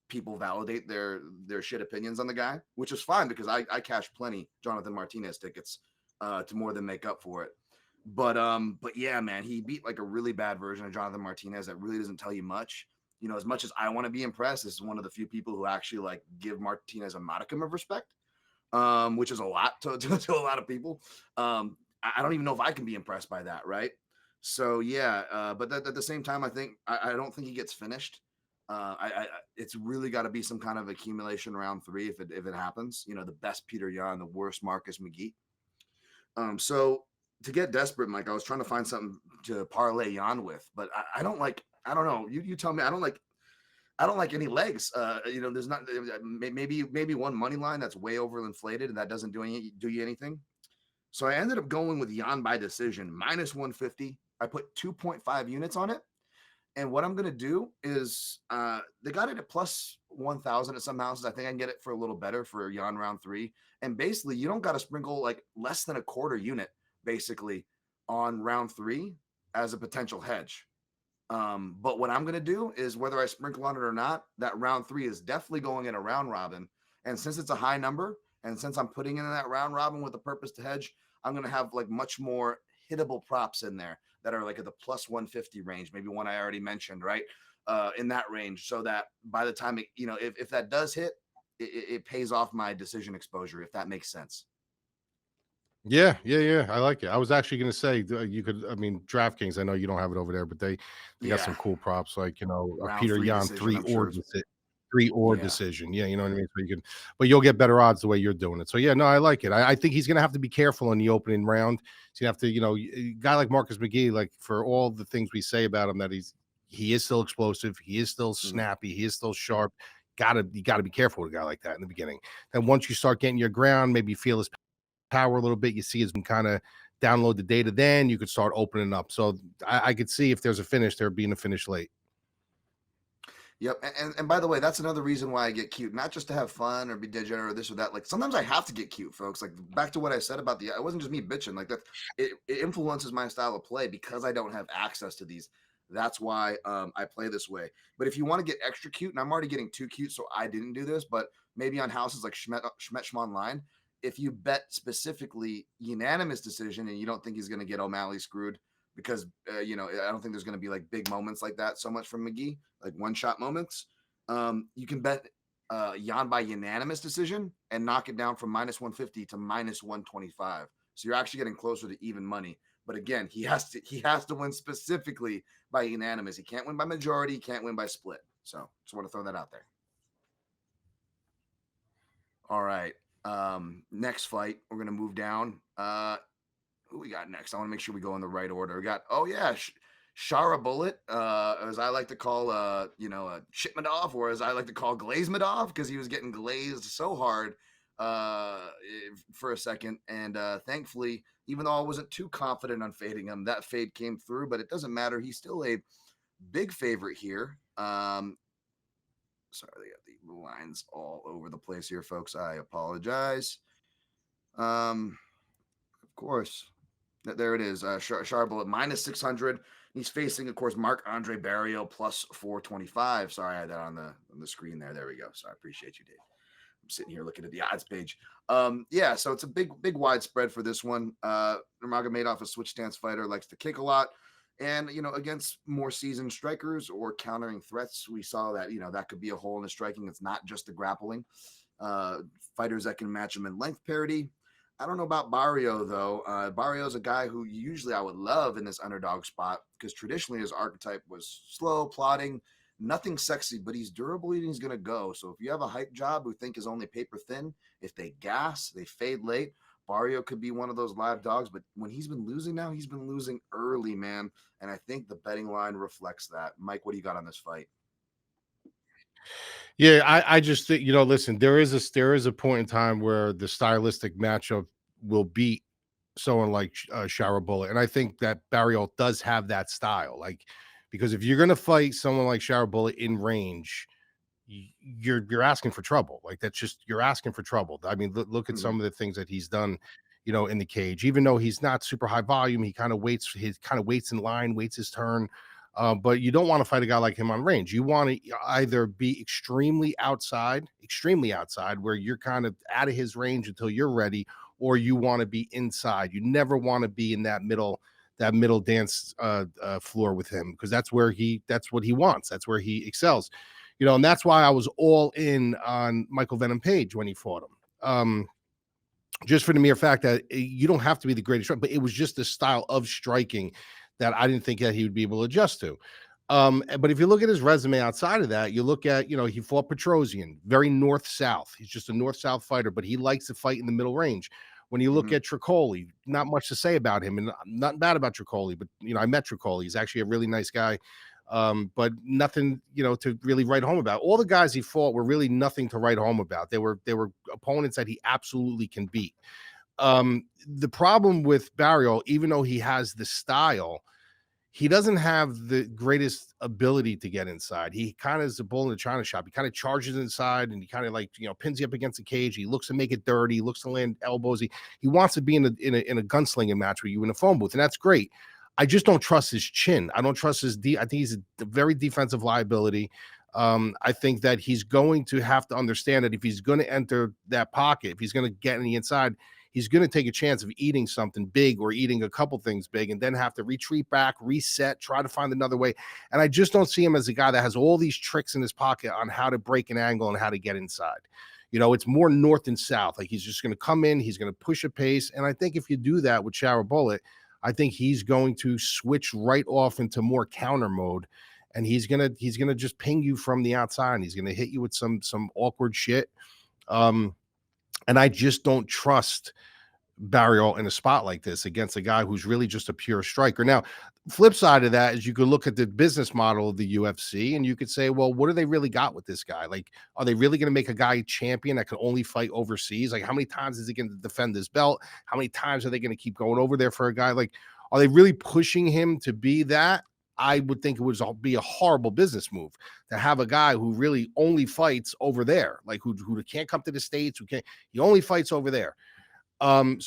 people validate their shit opinions on the guy, which is fine, because I cashed plenty Jonathan Martinez tickets to more than make up for it. But yeah, man, he beat like a really bad version of Jonathan Martinez that really doesn't tell you much. As much as I want to be impressed, this is one of the few people who actually like give Martinez a modicum of respect, which is a lot to a lot of people. I don't even know if I can be impressed by that, right? So yeah, but at the same time, I think I don't think he gets finished. It's really got to be some kind of accumulation round 3 if it happens. The best Petr Yan, the worst Marcus McGhee. So to get desperate, Mike, I was trying to find something to parlay Yan with, but I don't know. You tell me. I don't like any legs. There's not maybe one money line that's way overinflated and that doesn't do you anything. So I ended up going with Yan by decision, minus 150. I put 2.5 units on it. And what I'm going to do is they got it at plus 1,000 at some houses. I think I can get it for a little better for Yan round 3. And basically, you don't got to sprinkle like less than a quarter unit, basically, on round 3 as a potential hedge. But what I'm going to do is, whether I sprinkle on it or not, that round 3 is definitely going in a round robin. And since it's a high number, and since I'm putting in that round robin with the purpose to hedge, I'm going to have like much more hittable props in there that are like at the plus 150 range, maybe one I already mentioned, right? In that range, so that by the time if that does hit, it pays off my decision exposure, if that makes sense. Yeah. I like it. I was actually going to say you could. I mean, DraftKings. I know you don't have it over there, but they got some cool props, like a Petr Yan 3 decision. Yeah, you know what I mean. So you can, but you'll get better odds the way you're doing it. So yeah, no, I like it. I think he's going to have to be careful in the opening round. He's going to have to, a guy like Marcus McGhee, like, for all the things we say about him, that he is still explosive, he is still snappy, he is still sharp. You gotta be careful with a guy like that in the beginning. And once you start getting your ground, maybe feel his power a little bit, you see his kind of download the data, then you could start opening up. So I could see if there's a finish, there being a finish late. Yep. And by the way, that's another reason why I get cute, not just to have fun or be degenerate or this or that. Like, sometimes I have to get cute, folks. Like, back to what I said about it wasn't just me bitching. Like, that it influences my style of play because I don't have access to these. That's why I play this way. But if you want to get extra cute, and I'm already getting too cute, so I didn't do this, but maybe on houses like Schmet Online, if you bet specifically unanimous decision and you don't think he's going to get O'Malley screwed because, I don't think there's going to be like big moments like that so much from McGhee, like one-shot moments. You can bet Jan by unanimous decision and knock it down from -150 to -125. So you're actually getting closer to even money. But again, he has to win specifically by unanimous. He can't win by majority. He can't win by split. So just want to throw that out there. All right. Next fight, we're gonna move down. Who we got next? I want to make sure we go in the right order. We got Shara Bullet, as I like to call Shitmadov, or as I like to call Glazmadov, because he was getting glazed so hard for a second. And thankfully, even though I wasn't too confident on fading him, that fade came through, but it doesn't matter. He's still a big favorite here. Sorry, they got the lines all over the place here, folks. I apologize. Of course. There it is. Shara at -600. He's facing, of course, Marc-Andre Barriault +425. Sorry, I had that on the screen there. There we go. So I appreciate you, Dave. I'm sitting here looking at the odds page. So it's a big widespread for this one. Nurmagomedov, a switch stance fighter, likes to kick a lot. And, against more seasoned strikers or countering threats, we saw that, that could be a hole in the striking. It's not just the grappling. Fighters that can match him in length parity. I don't know about Barriault, though. Barriault's a guy who usually I would love in this underdog spot because traditionally his archetype was slow, plodding, nothing sexy, but he's durable and he's going to go. So if you have a hype job who think is only paper thin, if they gas, they fade late, Barriault could be one of those live dogs. But when he's been losing now, he's been losing early, man. And I think the betting line reflects that. Mike, what do you got on this fight? Yeah, I just think, listen, there is a point in time where the stylistic matchup will beat someone like Shara Bullet. And I think that Barriault does have that style. Like, because if you're going to fight someone like Shara Bullet in range, you're asking for trouble. Like, that's just, you're asking for trouble. I mean, look at some of the things that he's done, in the cage. Even though he's not super high volume, he kind of waits in line, waits his turn. But you don't want to fight a guy like him on range. You want to either be extremely outside, where you're kind of out of his range until you're ready, or you want to be inside. You never want to be in that middle dance floor with him, because that's what he wants. That's where he excels. And that's why I was all in on Michael Venom Page when he fought him. Just for the mere fact that you don't have to be the greatest striker, but it was just the style of striking that I didn't think that he would be able to adjust to. But if you look at his resume outside of that, you look at, he fought Petrosian, very north-south. He's just a north-south fighter, but he likes to fight in the middle range. When you look at Tricoli, not much to say about him, and nothing bad about Tricoli, but, I met Tricoli. He's actually a really nice guy, but nothing, to really write home about. All the guys he fought were really nothing to write home about. They were opponents that he absolutely can beat. The problem with Barriault, even though he has the style, he doesn't have the greatest ability to get inside. He kind of is a bull in the china shop. He kind of charges inside and he kind of pins you up against the cage. He looks to make it dirty. He looks to land elbows. He wants to be in a gunslinging match with you in a phone booth, and that's great. I just don't trust his chin. I don't trust his I think he's a very defensive liability. I think that he's going to have to understand that if he's going to enter that pocket, if he's going to get in the inside, he's going to take a chance of eating something big or eating a couple things big and then have to retreat back, reset, try to find another way. And I just don't see him as a guy that has all these tricks in his pocket on how to break an angle and how to get inside. It's more north and south. Like, he's just going to come in, he's going to push a pace. And I think if you do that with Shara Bullet, I think he's going to switch right off into more counter mode. And he's gonna just ping you from the outside. And he's gonna hit you with some awkward shit. And I just don't trust Barriault in a spot like this against a guy who's really just a pure striker. Now, flip side of that is you could look at the business model of the UFC and you could say, well, what do they really got with this guy? Like, are they really going to make a guy champion that can only fight overseas? Like, how many times is he going to defend his belt? How many times are they going to keep going over there for a guy? Like, are they really pushing him to be that? I would think it would be a horrible business move to have a guy who really only fights over there, like who can't come to the States, he only fights over there. From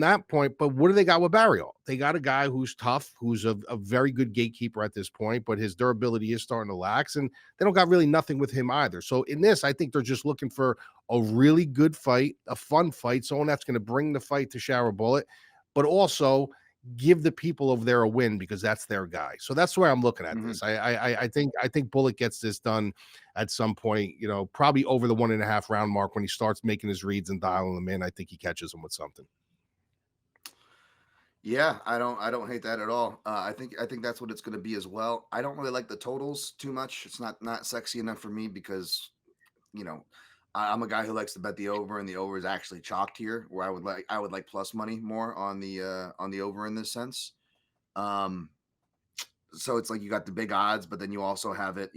that point, but what do they got with Barriault? They got a guy who's tough, who's a very good gatekeeper at this point, but his durability is starting to lax, and they don't got really nothing with him either. So in this, I think they're just looking for a really good fight, a fun fight, someone that's going to bring the fight to Shara Bullet, but also give the people over there a win because that's their guy. So that's where I'm looking at this. I think Bullet gets this done at some point, probably over the 1.5 round mark when he starts making his reads and dialing them in. I think he catches them with something. Yeah, I don't hate that at all. I think that's what it's going to be as well. I don't really like the totals too much. It's not sexy enough for me because, I'm a guy who likes to bet the over, and the over is actually chalked here, where I would like plus money more on the over in this sense. So it's like you got the big odds, but then you also have it,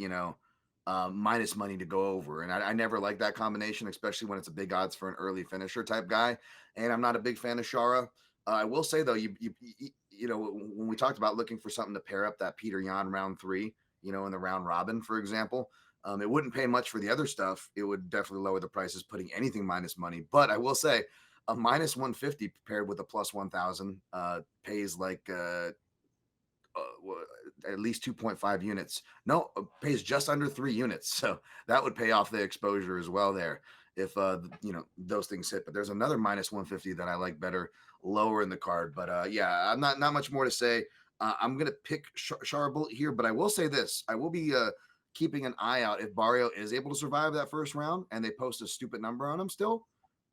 minus money to go over. And I never like that combination, especially when it's a big odds for an early finisher type guy. And I'm not a big fan of Shara. I will say though, you when we talked about looking for something to pair up that Petr Yan round 3, in the round robin, for example, it wouldn't pay much for the other stuff. It would definitely lower the prices, putting anything minus money. But I will say a minus 150 paired with a plus 1,000 pays like at least 2.5 units. No, pays just under 3 units. So that would pay off the exposure as well there if those things hit. But there's another minus 150 that I like better, lower in the card. But yeah, I'm not much more to say. I'm gonna pick Shara Bullet here, but I will say this: I will be keeping an eye out if Barriault is able to survive that first round and they post a stupid number on him. Still,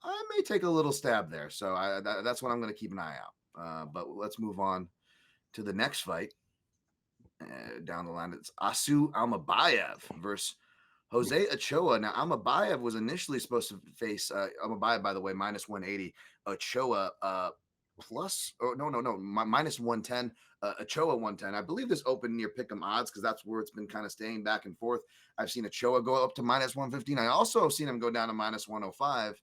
I may take a little stab there. So that's what I'm going to keep an eye out. But let's move on to the next fight. Down the line, it's Almabayev versus Jose Ochoa. Now, Almabayev was initially supposed to face Almabayev, by the way, minus 180. Ochoa minus 110. Ochoa 110. I believe this opened near pick'em odds because that's where it's been kind of staying back and forth. I've seen Ochoa go up to minus 115. I also have seen him go down to minus 105.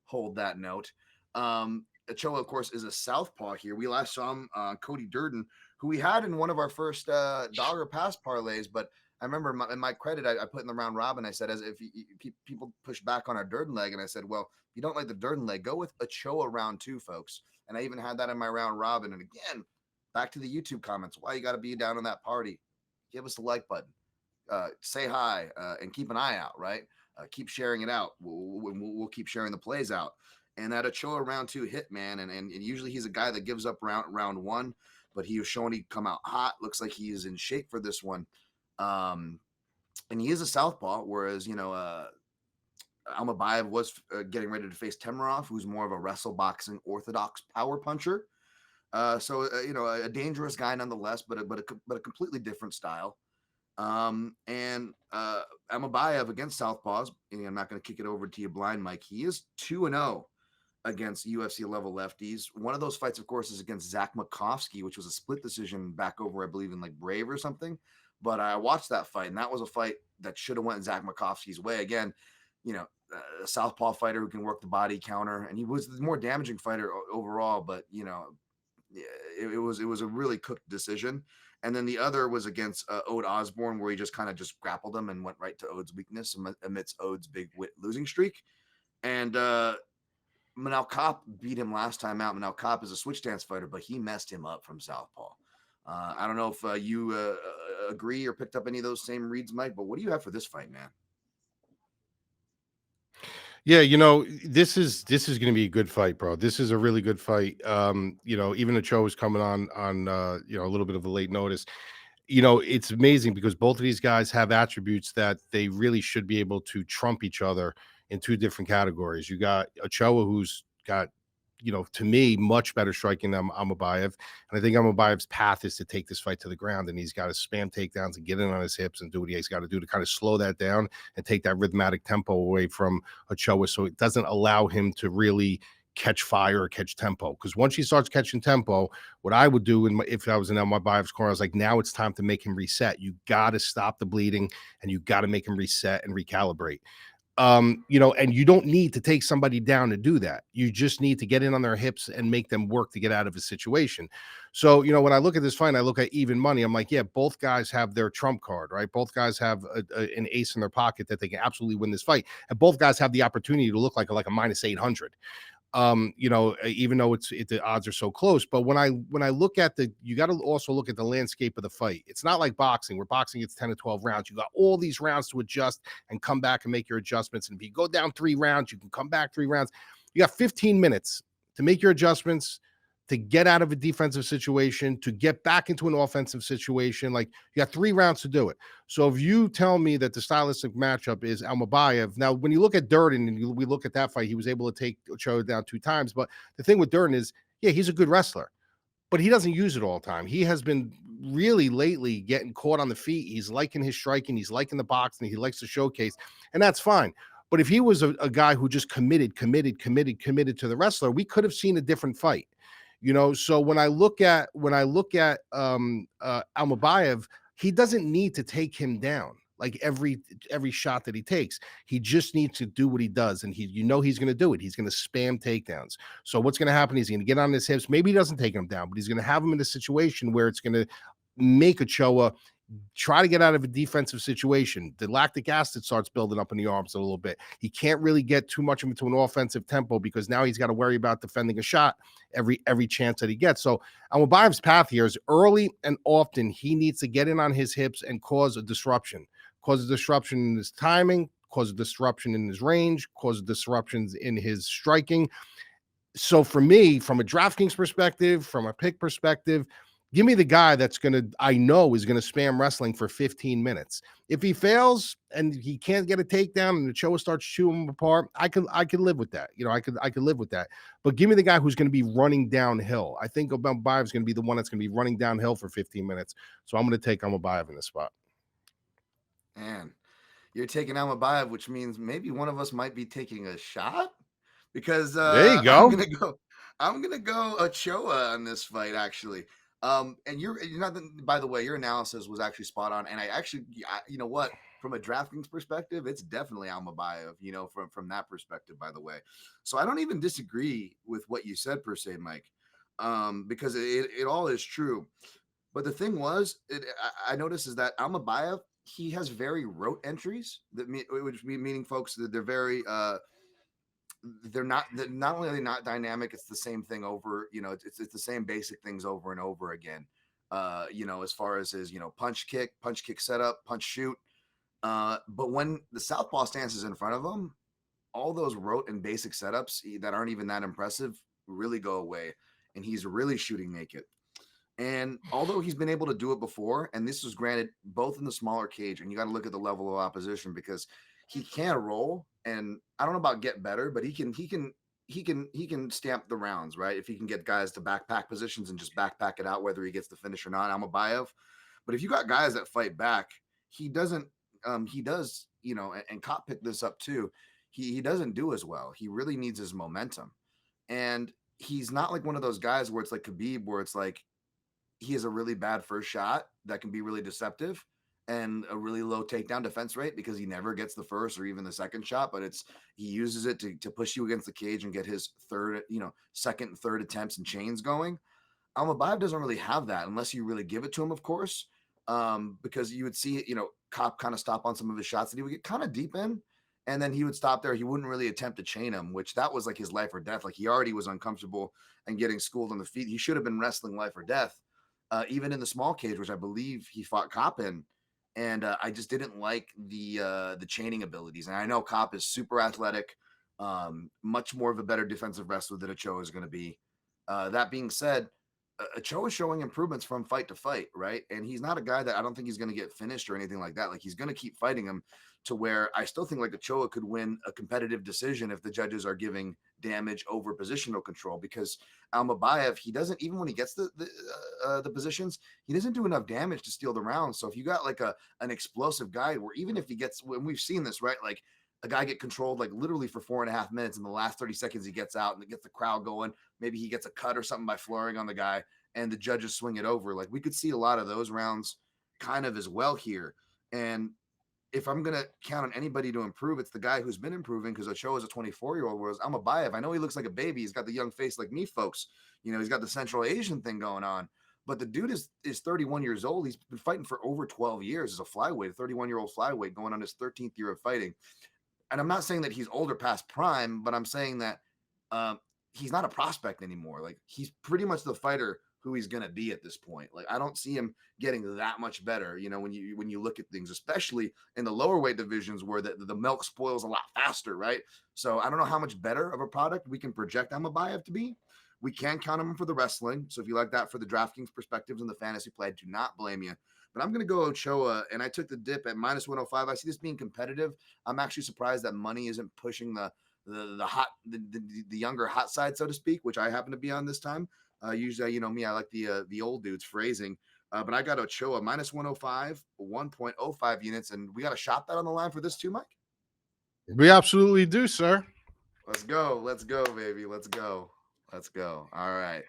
Hold that note. Ochoa, of course, is a southpaw here. We last saw him Cody Durden, who we had in one of our first dollar pass parlays, but I remember in my credit, I put in the round robin. I said, as if people push back on our Durden leg, and I said, well, if you don't like the Durden leg, go with Ochoa round 2, folks. And I even had that in my round robin. And again, back to the YouTube comments, why you got to be down in that party? Give us the like button, say hi, and keep an eye out, right? Keep sharing it out. We'll keep sharing the plays out. And that Ochoa round 2 hit, man. And usually he's a guy that gives up round 1, but he was showing he'd come out hot. Looks like he is in shape for this one. And he is a southpaw, whereas, Almabayev was getting ready to face Temirov, who's more of a wrestle boxing orthodox power puncher. So a dangerous guy nonetheless, but a completely different style. And Almabayev against southpaws, and I'm not going to kick it over to you blind, Mike. He is 2-0 against UFC level lefties. One of those fights, of course, is against Zach Makovsky, which was a split decision back over, I believe, in like Brave or something. But I watched that fight, and that was a fight that should have went Zach Makovsky's way. Again, a southpaw fighter who can work the body counter, and he was the more damaging fighter overall. But it was a really cooked decision. And then the other was against Ode Osborne, where he just kind of grappled him and went right to Ode's weakness amidst Ode's big losing streak. And Manal Kopp beat him last time out. Manal Kopp is a switch stance fighter, but he messed him up from southpaw. I don't know if you agree or picked up any of those same reads, Mike, but what do you have for this fight, man? Yeah, this is going to be a good fight, bro. This is a really good fight. Even Ochoa is coming on a little bit of a late notice. It's amazing because both of these guys have attributes that they really should be able to trump each other in 2 different categories. You got Ochoa, who's got, to me, much better striking than Almabayev. And I think Almabayev's path is to take this fight to the ground, and he's got to spam takedowns and get in on his hips and do what he's got to do to kind of slow that down and take that rhythmic tempo away from Ochoa, so it doesn't allow him to really catch fire or catch tempo. Because once he starts catching tempo, what I would do if I was in Almabayev's corner, I was like, now it's time to make him reset. You got to stop the bleeding, and you got to make him reset and recalibrate. And you don't need to take somebody down to do that. You just need to get in on their hips and make them work to get out of a situation. So, when I look at this fight, I look at even money. I'm like, yeah, both guys have their trump card, right? Both guys have an ace in their pocket that they can absolutely win this fight. And both guys have the opportunity to look like a minus 800. Even though the odds are so close. But when I look at you got to also look at the landscape of the fight. It's not like boxing, where boxing it's 10 to 12 rounds. You got all these rounds to adjust and come back and make your adjustments. And if you go down 3 rounds, you can come back 3 rounds. You got 15 minutes to make your adjustments, to get out of a defensive situation, to get back into an offensive situation. Like, you got 3 rounds to do it. So if you tell me that the stylistic matchup is Almabayev, now when you look at Durden and we look at that fight, he was able to take Ochoa down 2 times. But the thing with Durden is, yeah, he's a good wrestler, but he doesn't use it all the time. He has been really lately getting caught on the feet. He's liking his striking. He's liking the boxing. He likes to showcase, and that's fine. But if he was a guy who just committed to the wrestler, we could have seen a different fight. So when I look at Almabayev, he doesn't need to take him down like every shot that he takes. He just needs to do what he does, and he's going to do it. He's going to spam takedowns. So what's going to happen is he's going to get on his hips. Maybe he doesn't take him down, but he's going to have him in a situation where it's going to make Ochoa try to get out of a defensive situation. The lactic acid starts building up in the arms a little bit. He can't really get too much into an offensive tempo because now he's got to worry about defending a shot every chance that he gets. So Almabayev's path here is early and often he needs to get in on his hips and cause a disruption in his timing, cause a disruption in his range, cause disruptions in his striking. So for me, from a DraftKings perspective, from a pick perspective, give me the guy I know is going to spam wrestling for 15 minutes. If he fails and he can't get a takedown and the Ochoa starts chewing him apart, I could live with that. I could live with that. But give me the guy who's going to be running downhill. I think Almabayev is going to be the one that's going to be running downhill for 15 minutes. So I'm going to take Almabayev in this spot. Man, you're taking Almabayev, which means maybe one of us might be taking a shot, because there you go. I'm gonna go Ochoa on this fight, actually. And you're not. By the way, your analysis was actually spot on, and you know what? From a DraftKings perspective, it's definitely Almabayev. From that perspective, by the way. So I don't even disagree with what you said per se, Mike, because it all is true. But the thing was, I noticed is that Almabayev, he has very rote entries which meaning, folks, that they're very they're not only are they not dynamic, it's the same thing over, it's the same basic things over and over again. As far as his, punch kick setup, punch shoot. But when the southpaw stance is in front of him, all those rote and basic setups that aren't even that impressive really go away, and he's really shooting naked. And although he's been able to do it before, and this was granted both in the smaller cage, and you got to look at the level of opposition, because he can roll, and I don't know about get better, but he can stamp the rounds, right? If he can get guys to backpack positions and just backpack it out, whether he gets the finish or not, Almabayev. But if you got guys that fight back, he doesn't. He does, and Cop picked this up too. He doesn't do as well. He really needs his momentum, and he's not like one of those guys where it's like Khabib, where it's like he has a really bad first shot that can be really deceptive and a really low takedown defense rate because he never gets the first or even the second shot, but he uses it to push you against the cage and get his second and third attempts and chains going. Almabayev doesn't really have that unless you really give it to him, of course, because you would see, Cop kind of stop on some of his shots that he would get kind of deep in, and then he would stop there. He wouldn't really attempt to chain him, which that was like his life or death. Like, he already was uncomfortable and getting schooled on the feet. He should have been wrestling life or death. Even in the small cage, which I believe he fought Cop in, and I just didn't like the chaining abilities. And I know Cop is super athletic, much more of a better defensive wrestler than Ochoa is going to be. That being said, Ochoa is showing improvements from fight to fight, right? And he's not a guy that I don't think he's going to get finished or anything like that. Like, he's going to keep fighting him to where I still think like Ochoa could win a competitive decision if the judges are giving damage over positional control, because Almabayev, he doesn't, even when he gets the positions, he doesn't do enough damage to steal the round. So if you got like an explosive guy, where even if he gets, when we've seen this, right? Like, a guy get controlled like literally for 4.5 minutes, in the last 30 seconds he gets out and it gets the crowd going. Maybe he gets a cut or something by flooring on the guy and the judges swing it over. Like, we could see a lot of those rounds kind of as well here. And if I'm going to count on anybody to improve, it's the guy who's been improving, because Ochoa is a 24-year-old, whereas Almabayev, I know he looks like a baby. He's got the young face like me, folks. He's got the Central Asian thing going on. But the dude is 31 years old. He's been fighting for over 12 years as a flyweight, a 31-year-old flyweight, going on his 13th year of fighting. And I'm not saying that he's older past prime, but I'm saying that he's not a prospect anymore. Like, he's pretty much the fighter who he's going to be at this point. Like, I don't see him getting that much better, you know, when you look at things, especially in the lower weight divisions where the milk spoils a lot faster, right? So I don't know how much better of a product we can project Almabayev to be. We can count him for the wrestling. So if you like that for the DraftKings perspectives and the fantasy play, I do not blame you. But I'm going to go Ochoa, and I took the dip at minus 105. I see this being competitive. I'm actually surprised that money isn't pushing the younger hot side, so to speak, which I happen to be on this time. Usually, you know me, I like the old dudes phrasing. But I got Ochoa minus 105, 1.05 units, and we got a shot bet on the line for this too, Mike. We absolutely do, sir. Let's go, baby. Let's go. All right.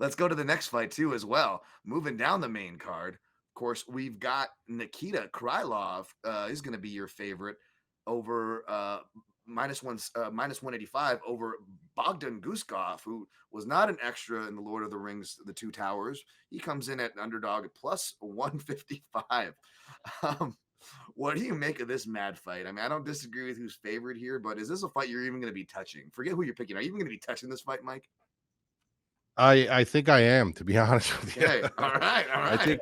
Let's go to the next fight too, as well. Moving down the main card, of course, we've got Nikita Krylov. He's going to be your favorite over minus 185 over Bogdan Guskov, who was not an extra in the Lord of the Rings, The Two Towers. He comes in at an underdog at plus 155. What do you make of this mad fight? I mean, I don't disagree with who's favored here, but is this a fight you're even going to be touching? Forget who you're picking. Are you even going to be touching this fight, Mike? I think I am, to be honest with you. Okay. All right. I think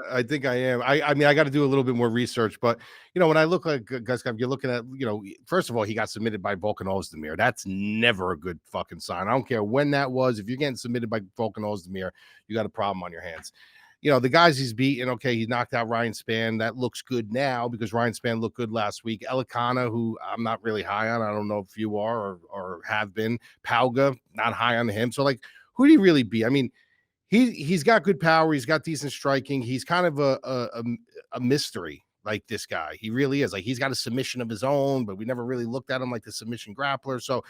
I think I am. I mean, I got to do a little bit more research, but you know, when I look like Guskov, you're looking at, you know, first of all, he got submitted by Volkan Ozdemir. That's never a good fucking sign. I don't care when that was. If you're getting submitted by Volkan Ozdemir, you got a problem on your hands. You know, the guys he's beaten, okay, he knocked out Ryan Spann. That looks good now because Ryan Spann looked good last week. Elekana, who I'm not really high on. I don't know if you are or have been. Pauga, not high on him. So, like, who do you really beat? I mean, he's got good power. He's got decent striking. He's kind of a mystery, like this guy. He really is. Like, he's got a submission of his own, but we never really looked at him like the submission grappler. So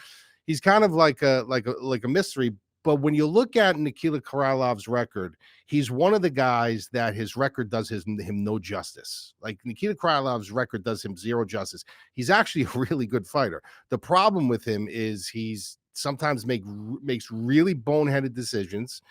he's kind of like a mystery. But when you look at Nikita Krylov's record, he's one of the guys that his record does him no justice. Like, Nikita Krylov's record does him zero justice. He's actually a really good fighter. The problem with him is he's sometimes makes really boneheaded decisions.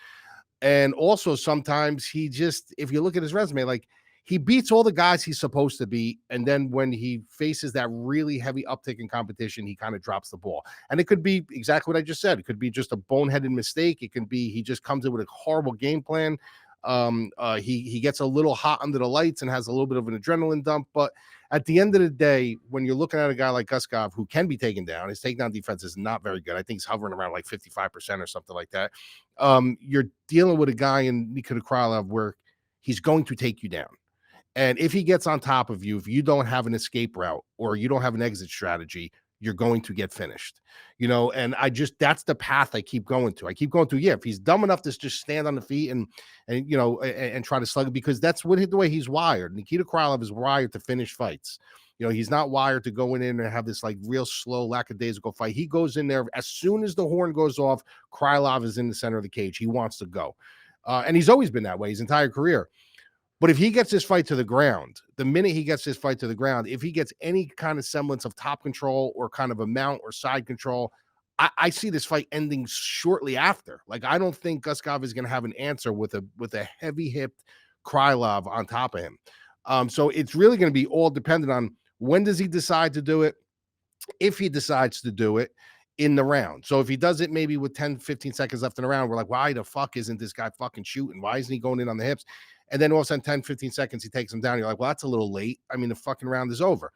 And also sometimes he just, if you look at his resume, like, he beats all the guys he's supposed to beat. And then when he faces that really heavy uptick in competition, he kind of drops the ball. And it could be exactly what I just said. It could be just a boneheaded mistake. It can be he just comes in with a horrible game plan. He gets a little hot under the lights and has a little bit of an adrenaline dump. But at the end of the day, when you're looking at a guy like Guskov, who can be taken down, his takedown defense is not very good. I think he's hovering around like 55% or something like that. You're dealing with a guy in Nikita Krylov where he's going to take you down. And if he gets on top of you, if you don't have an escape route or you don't have an exit strategy, you're going to get finished, you know. And that's the path I keep going to. Yeah, if he's dumb enough to just stand on the feet and you know, and try to slug it, because that's the way he's wired. Nikita Krylov is wired to finish fights. You know, he's not wired to go in and have this like real slow lackadaisical fight. He goes in there as soon as the horn goes off. Krylov is in the center of the cage. He wants to go, and he's always been that way his entire career. But if he gets this fight to the ground, the minute he gets this fight to the ground, if he gets any kind of semblance of top control or kind of a mount or side control, I see this fight ending shortly after. Like, I don't think Guskov is going to have an answer with a heavy-hipped Krylov on top of him. So it's really going to be all dependent on when does he decide to do it, if he decides to do it in the round. So if he does it maybe with 10, 15 seconds left in the round, we're like, why the fuck isn't this guy fucking shooting? Why isn't he going in on the hips? And then all of a sudden, 10, 15 seconds, he takes him down. You're like, well, that's a little late. I mean, the fucking round is over.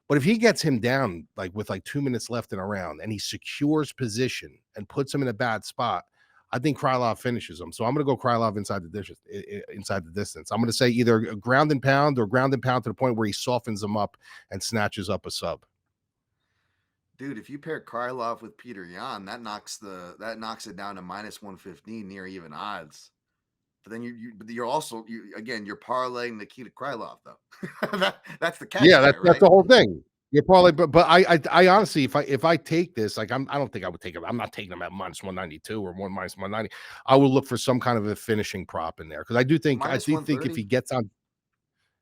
But if he gets him down, like with like 2 minutes left in a round, and he secures position and puts him in a bad spot, I think Krylov finishes him. So I'm going to go Krylov inside the distance. I'm going to say either a ground and pound or ground and pound to the point where he softens him up and snatches up a sub. Dude, if you pair Krylov with Petr Yan, that knocks it down to -115 near even odds. But then you're also you're parlaying Nikita Krylov though. That's the catch. Yeah, that's the whole thing. You're probably, but I honestly, if I take this, like I don't think I would take him. I'm not taking him at -192 or -190. I will look for some kind of a finishing prop in there because I do think if he gets on.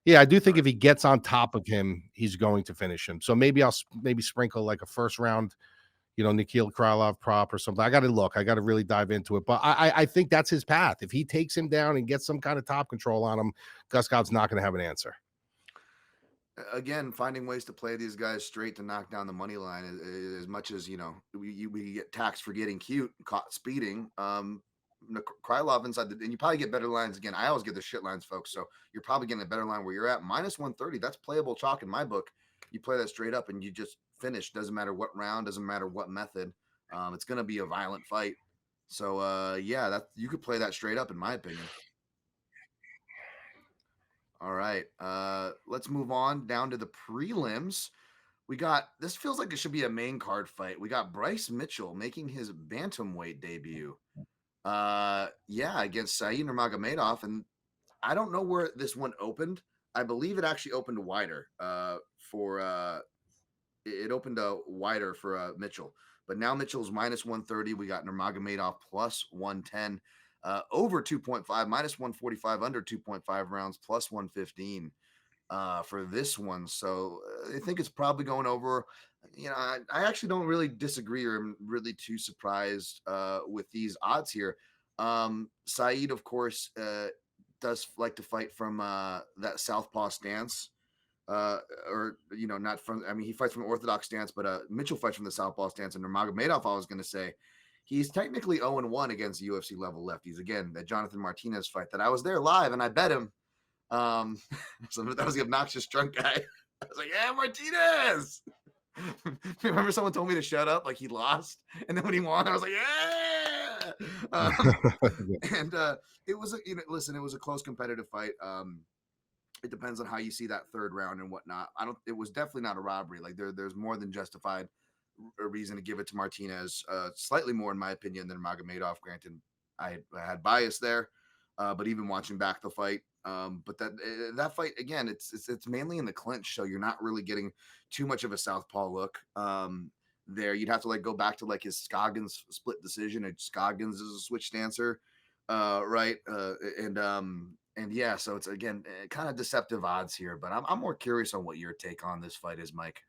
Yeah, I do think if he gets on top of him, he's going to finish him. So maybe I'll sprinkle like a first round, Nikita Krylov prop or something. I got to look. I got to really dive into it. But I think that's his path. If he takes him down and gets some kind of top control on him, Guskov's not going to have an answer. Again, finding ways to play these guys straight to knock down the money line as much as, we get taxed for getting cute, caught speeding. Krylov inside and you probably get better lines again. I always get the shit lines, folks. So you're probably getting a better line where you're at -130. That's playable chalk in my book. You play that straight up and you just finish. Doesn't matter what round, doesn't matter what method. It's going to be a violent fight. So that you could play that straight up in my opinion. All right. Let's move on down to the prelims. This feels like it should be a main card fight. We got Bryce Mitchell making his bantamweight debut. Against Nurmagomedov, and I don't know where this one opened. I believe it actually opened wider it opened wider for Mitchell, but now Mitchell's -130. We got Nurmagomedov +110, over 2.5, -145, under 2.5 rounds, +115 for this one. So I think it's probably going over. I actually don't really disagree or am really too surprised with these odds here. Saeed, of course, does like to fight from that southpaw stance, not from. I mean, he fights from an orthodox stance, but Mitchell fights from the southpaw stance. And Nurmagomedov, I was going to say, he's technically 0-1 against UFC level lefties. Again, that Jonathan Martinez fight that I was there live and I bet him. So that was the obnoxious drunk guy. I was like, yeah, Martinez. Remember someone told me to shut up, like he lost, and then when he won, I was like, yeah. And it was it was a close competitive fight. It depends on how you see that third round and whatnot. It was definitely not a robbery. Like there's more than justified a reason to give it to Martinez. Slightly more, in my opinion, than Magomedov. Granted, I had bias there, but even watching back the fight. But that fight again, it's mainly in the clinch, so you're not really getting too much of a southpaw look there. You'd have to go back to his Scoggins split decision. And Scoggins is a switch dancer, right? So it's again kind of deceptive odds here. But I'm more curious on what your take on this fight is, Mike.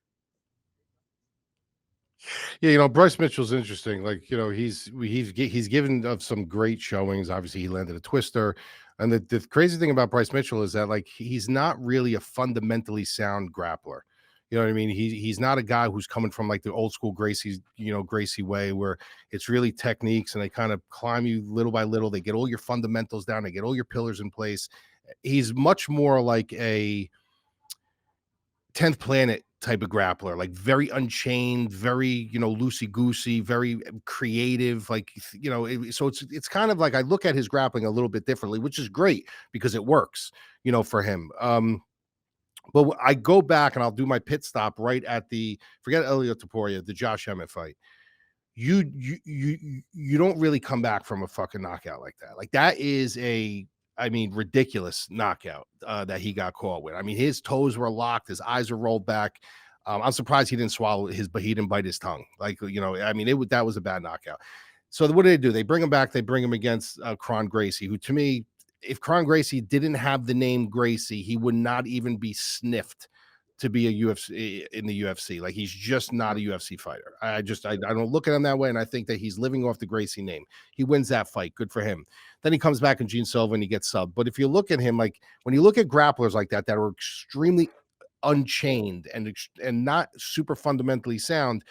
Yeah, Bryce Mitchell's interesting. He's given some great showings. Obviously, he landed a twister. And the crazy thing about Bryce Mitchell is that he's not really a fundamentally sound grappler. You know what I mean? He's not a guy who's coming from the old school Gracie way where it's really techniques and they kind of climb you little by little. They get all your fundamentals down. They get all your pillars in place. He's much more like a 10th Planet type of grappler, very unchained, very loosey goosey, very creative. So it's kind of I look at his grappling a little bit differently, which is great because it works, for him. But I go back and I'll do my pit stop right at forget Elliot Topuria, the Josh Emmett fight. You don't really come back from a fucking knockout like that. That is ridiculous knockout that he got caught with. I mean, his toes were locked, his eyes were rolled back. I'm surprised he didn't swallow but he didn't bite his tongue. That was a bad knockout. So what do? They bring him back. They bring him against Kron Gracie, who to me, if Kron Gracie didn't have the name Gracie, he would not even be sniffed to be in the UFC. He's just not a UFC fighter. I don't look at him that way. And I think that he's living off the Gracie name. He wins that fight. Good for him. Then he comes back in Gene Silva and he gets subbed. But if you look at him, when you look at grapplers like that are extremely unchained and not super fundamentally sound,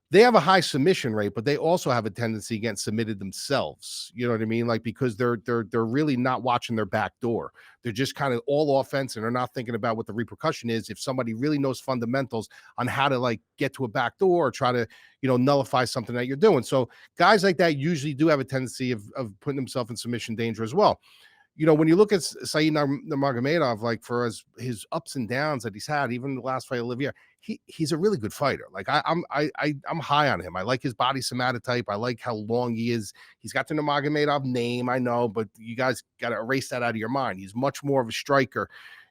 they have a high submission rate, but they also have a tendency to get submitted themselves. You know what I mean? Like, because they're really not watching their back door. They're just kind of all offense, and they're not thinking about what the repercussion is if somebody really knows fundamentals on how to like get to a back door or try to, nullify something that you're doing. So guys like that usually do have a tendency of putting themselves in submission danger as well. When you look at Saeed Nurmagomedov, like for his ups and downs that he's had, even the last fight, Olivier, he's a really good fighter. Like I'm high on him. I like his body somatotype. I like how long he is. He's got the Nurmagomedov name, I know, but you guys got to erase that out of your mind. He's much more of a striker,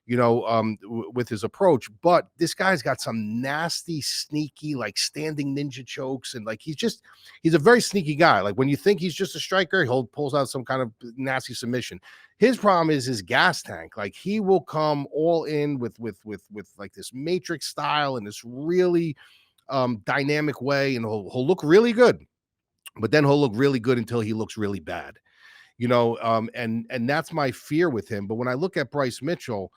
with his approach. But this guy's got some nasty, sneaky, like standing ninja chokes, and like he's a very sneaky guy. Like when you think he's just a striker, he'll pulls out some kind of nasty submission. His problem is his gas tank. Like he will come all in with like this matrix style and this really dynamic way, and he'll look really good, but then he'll look really good until he looks really bad. And that's my fear with him. But when I look at Bryce Mitchell,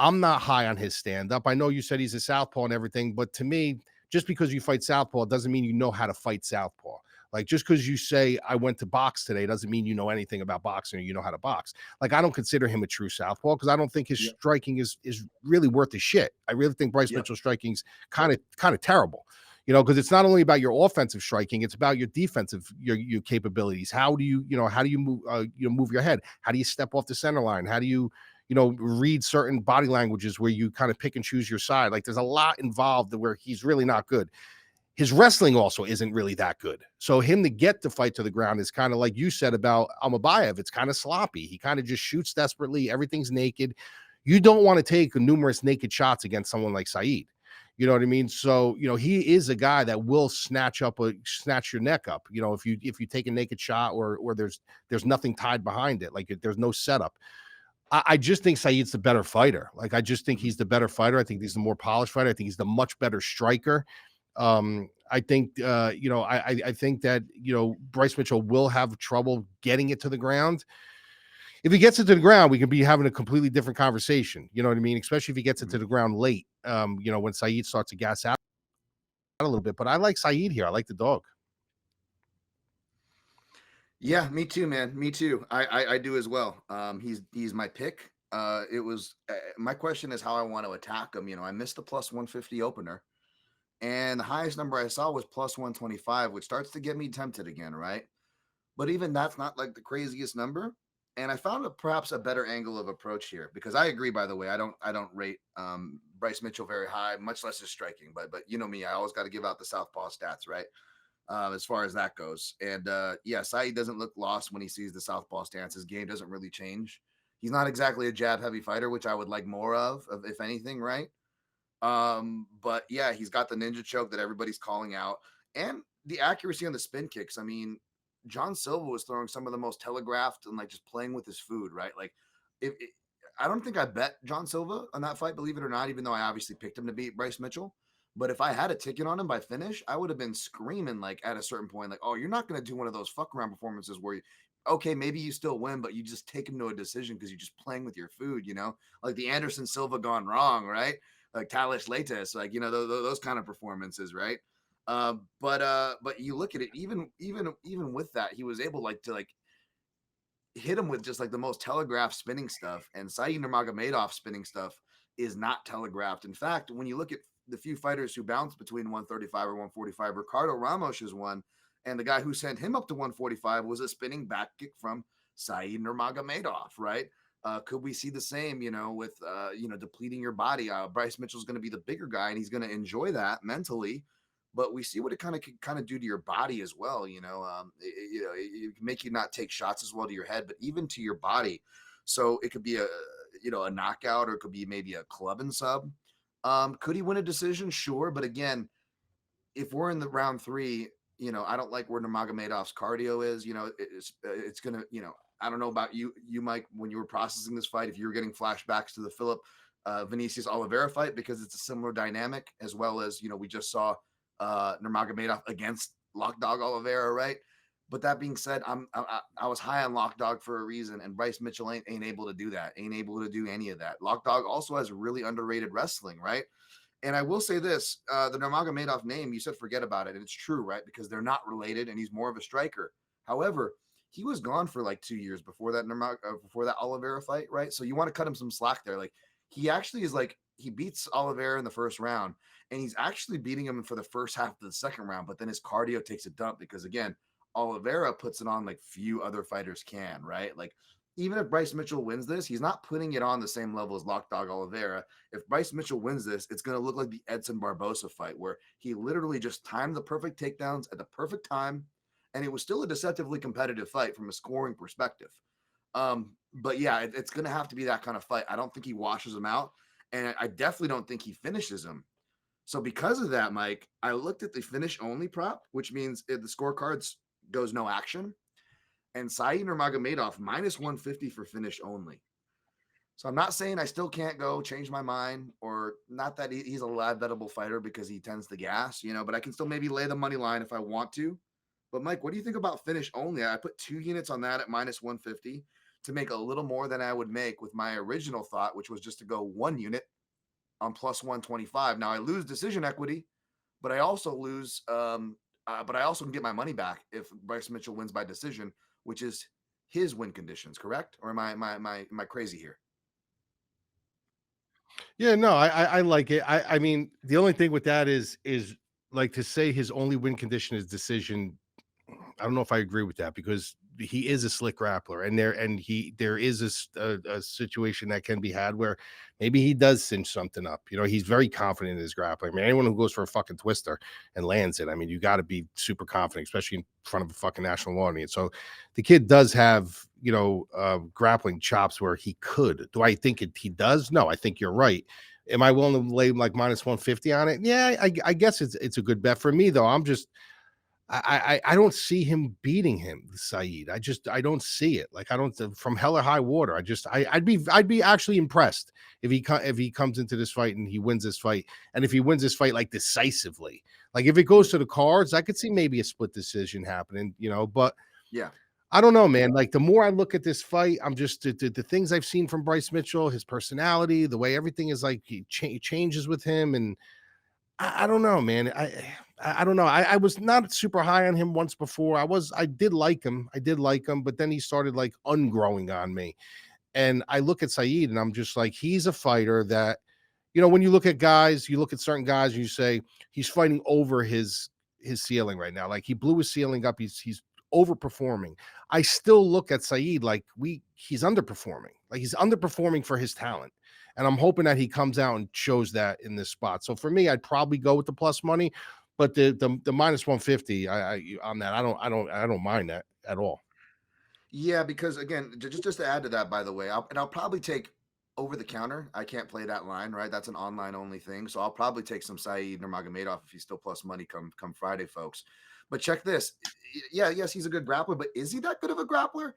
I'm not high on his stand-up. I know you said he's a southpaw and everything, but to me, just because you fight southpaw doesn't mean you know how to fight southpaw. Like, just because you say, I went to box today, doesn't mean you know anything about boxing or you know how to box. Like, I don't consider him a true southpaw because I don't think his striking is really worth a shit. I really think Bryce Mitchell's striking's kind of terrible. Because it's not only about your offensive striking, it's about your defensive, your capabilities. How do you move, move your head? How do you step off the center line? How do you, read certain body languages where you kind of pick and choose your side? Like, there's a lot involved where he's really not good. His wrestling also isn't really that good. So him to get the fight to the ground is kind of like you said about Almabayev. It's kind of sloppy. He kind of just shoots desperately. Everything's naked. You don't want to take numerous naked shots against someone like Saeed. You know what I mean? So, he is a guy that will snatch your neck up, if you take a naked shot or there's nothing tied behind it. Like there's no setup. I just think Saeed's the better fighter. Like, I just think he's the better fighter. I think he's the more polished fighter. I think he's the much better striker. I think, I think that, Bryce Mitchell will have trouble getting it to the ground. If he gets it to the ground, we could be having a completely different conversation. You know what I mean? Especially if he gets it to the ground late, when Saeed starts to gas out a little bit. But I like Saeed here. I like the dog. Yeah, me too, man. Me too. I do as well. He's my pick. It was my question is how I want to attack him. I missed the plus 150 opener, and the highest number I saw was plus 125, which starts to get me tempted again, right? But even that's not like the craziest number. And I found perhaps a better angle of approach here because I agree. By the way, I don't rate Bryce Mitchell very high, much less his striking. But you know me, I always got to give out the southpaw stats, right? As far as that goes. And Saeed doesn't look lost when he sees the southpaw stance. His game doesn't really change. He's not exactly a jab heavy fighter, which I would like more of if anything, right? But yeah, he's got the ninja choke that everybody's calling out and the accuracy on the spin kicks. I mean, John Silva was throwing some of the most telegraphed and like just playing with his food, right? Like I don't think I bet John Silva on that fight, believe it or not, even though I obviously picked him to beat Bryce Mitchell. But if I had a ticket on him by finish, I would have been screaming like at a certain point, like, oh, you're not going to do one of those fuck around performances where okay, maybe you still win, but you just take him to a decision because you're just playing with your food, like the Anderson Silva gone wrong, right? Like Talish Lates, like, those kind of performances, right? But you look at it, even with that, he was able to hit him with just like the most telegraphed spinning stuff, and Saeed Nurmagomedov spinning stuff is not telegraphed. In fact, when you look at the few fighters who bounce between 135 or 145, Ricardo Ramos is one, and the guy who sent him up to 145 was a spinning back kick from Saeed Nurmagomedov, right? Could we see the same, with depleting your body? Bryce Mitchell's going to be the bigger guy, and he's going to enjoy that mentally. But we see what it kind of do to your body as well. It can make you not take shots as well to your head, but even to your body. So it could be a knockout, or it could be maybe a club and sub. Could he win a decision? Sure. But again, if we're in the round 3, I don't like where Nurmagomedov's cardio is. It's going to, I don't know about you, Mike, when you were processing this fight, if you were getting flashbacks to the Philip Vinicius Oliveira fight, because it's a similar dynamic, as well as, we just saw Nurmagomedov against Lockdog Oliveira, right? But that being said, I was high on Lockdog for a reason, and Bryce Mitchell ain't able to do that, ain't able to do any of that. Lockdog also has really underrated wrestling, right? And I will say this, the Nurmagomedov name, you said forget about it. And it's true, right? Because they're not related and he's more of a striker. However, he was gone for like 2 years before that before that Oliveira fight, right? So you want to cut him some slack there. Like he actually is like he beats Oliveira in the first round, and he's actually beating him for the first half of the second round, but then his cardio takes a dump because again, Oliveira puts it on like few other fighters can, right? Like even if Bryce Mitchell wins this, he's not putting it on the same level as Lockdog Oliveira. If Bryce Mitchell wins this, it's going to look like the Edson Barbosa fight where he literally just timed the perfect takedowns at the perfect time, and it was still a deceptively competitive fight from a scoring perspective. But yeah, it's going to have to be that kind of fight. I don't think he washes him out, and I definitely don't think he finishes him. So because of that, Mike, I looked at the finish only prop, which means if the scorecards goes no action, and Saeed Nurmagomedov minus 150 for finish only. So I'm not saying I still can't go change my mind, or not that he's a live bettable fighter because he tends to gas, but I can still maybe lay the money line if I want to. But Mike, what do you think about finish only? I put 2 units on that at minus 150 to make a little more than I would make with my original thought, which was just to go 1 unit on plus 125. Now I lose decision equity, but I also lose, but I also can get my money back if Bryce Mitchell wins by decision, which is his win conditions, correct? Or am I crazy here? Yeah, no, I like it. I mean, the only thing with that is like to say his only win condition is decision. I don't know if I agree with that because he is a slick grappler, and there is a situation that can be had where maybe he does cinch something up. He's very confident in his grappling. I mean, anyone who goes for a fucking twister and lands it, I mean, you got to be super confident, especially in front of a fucking national audience. So the kid does have grappling chops where he could. Do I think he does? No, I think you're right. Am I willing to lay like minus 150 on it? Yeah, I guess it's a good bet for me though. I don't see him beating him, Saeed. I don't see it. Like I don't from hell or high water. I'd be actually impressed if he comes into this fight and he wins this fight, and if he wins this fight like decisively. Like if it goes to the cards, I could see maybe a split decision happening. But yeah, I don't know, man. Like the more I look at this fight, I'm just the things I've seen from Bryce Mitchell, his personality, the way everything is like he changes with him, and I don't know, man. I don't know. I was not super high on him once before. I did like him. But then he started like ungrowing on me. And I look at Saeed and I'm just like, he's a fighter that, when you look at guys, you look at certain guys and you say he's fighting over his ceiling right now. Like he blew his ceiling up. He's overperforming. I still look at Saeed like he's underperforming. Like he's underperforming for his talent. And I'm hoping that he comes out and shows that in this spot. So for me, I'd probably go with the plus money, but the minus 150 I on that, I don't mind that at all. yeah. Because again, just to add to that, by the way, I'll probably take over the counter. I can't play that line, right? That's an online only thing. So I'll probably take some Saeed Nurmagomedov if he's still plus money come Friday, folks. But check this. Yeah, yes, he's a good grappler, but is he that good of a grappler?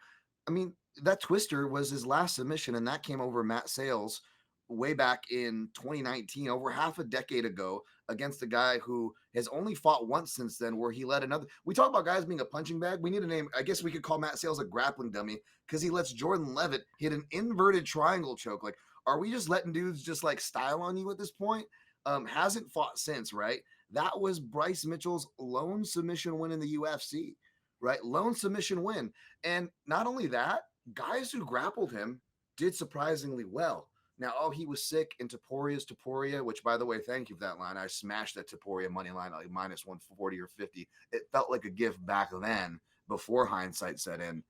I mean, that twister was his last submission, and that came over Matt Sales way back in 2019, over half a decade ago, against a guy who has only fought once since then, where he let another. We talk about guys being a punching bag. We need a name. I guess we could call Matt Sales a grappling dummy because he lets Jordan Levitt hit an inverted triangle choke. Like, are we just letting dudes just like style on you at this point? Hasn't fought since, right? That was Bryce Mitchell's lone submission win in the UFC, right? Lone submission win. And not only that, guys who grappled him did surprisingly well. Now, he was sick in Topuria, which, by the way, thank you for that line. I smashed that Topuria money line like minus 140 or 50. It felt like a gift back then before hindsight set in.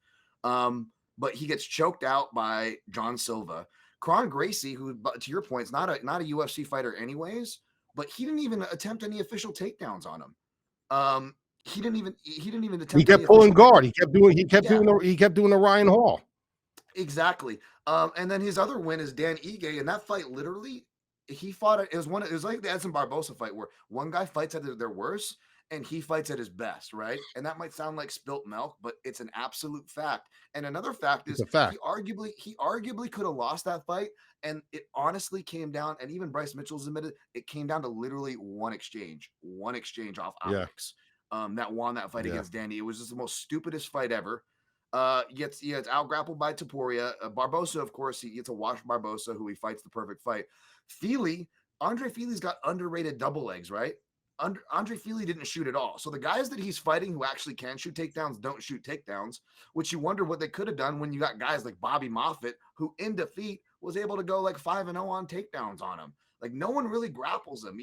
But he gets choked out by John Silva. Kron Gracie, who, to your point, is not a UFC fighter anyways, but he didn't even attempt any official takedowns on him. He didn't even attempt. He kept pulling guard. He kept doing the Ryan Hall. Exactly. And then his other win is Dan Ige, and that fight literally, he fought it. It was like the Edson Barbosa fight where one guy fights at their worst and he fights at his best, right? And that might sound like spilt milk, but it's an absolute fact. And another fact is he arguably could have lost that fight, and it honestly came down. And even Bryce Mitchell's admitted it came down to literally one exchange off optics. That won that fight against Danny. It was just the most stupidest fight ever. Gets out grappled by Topuria. Barbosa, of course, he gets to watch Barbosa, who he fights the perfect fight. Feely Andre Fili's got underrated double legs, right? Andre Fili didn't shoot at all. So the guys that he's fighting who actually can shoot takedowns don't shoot takedowns, which you wonder what they could have done when you got guys like Bobby Moffitt, who in defeat was able to go like 5-0 on takedowns on him. Like no one really grapples him.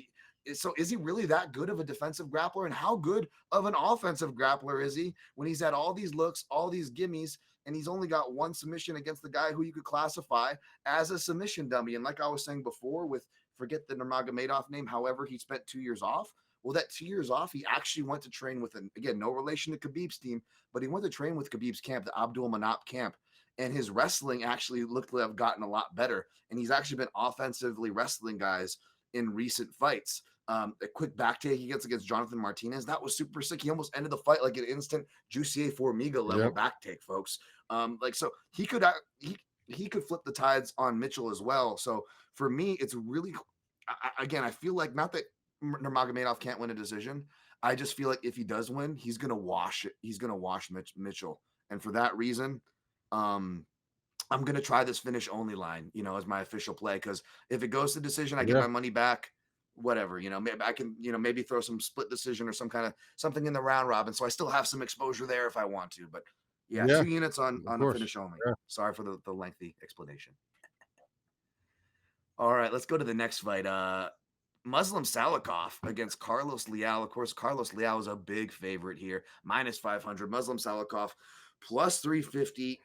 So is he really that good of a defensive grappler? And how good of an offensive grappler is he when he's had all these looks, all these gimmies, and he's only got one submission against the guy who you could classify as a submission dummy? And like I was saying before, with forget the Nurmagomedov name, however, he spent 2 years off. Well, that 2 years off, he actually went to train with, again, no relation to Khabib's team, but he went to train with Khabib's camp, the Abdul Manap camp. And his wrestling actually looked to have gotten a lot better. And he's actually been offensively wrestling guys in recent fights. A quick back take he gets against Jonathan Martinez. That was super sick. He almost ended the fight like an instant Jussier Formiga level back take, folks. So he could flip the tides on Mitchell as well. So for me, it's really, again, I feel like not that Nurmagomedov can't win a decision. I just feel like if he does win, he's gonna wash it. He's gonna wash Mitchell, and for that reason, I'm gonna try this finish only line, as my official play. Because if it goes to decision, I get my money back. Whatever, maybe I can, maybe throw some split decision or something in the round robin, so I still have some exposure there if I want to. But 2 units on a finish only. Yeah. Sorry for the lengthy explanation. All right, let's go to the next fight. Muslim Salikhov against Carlos Leal. Of course, Carlos Leal is a big favorite here, -500. Muslim Salikhov +350.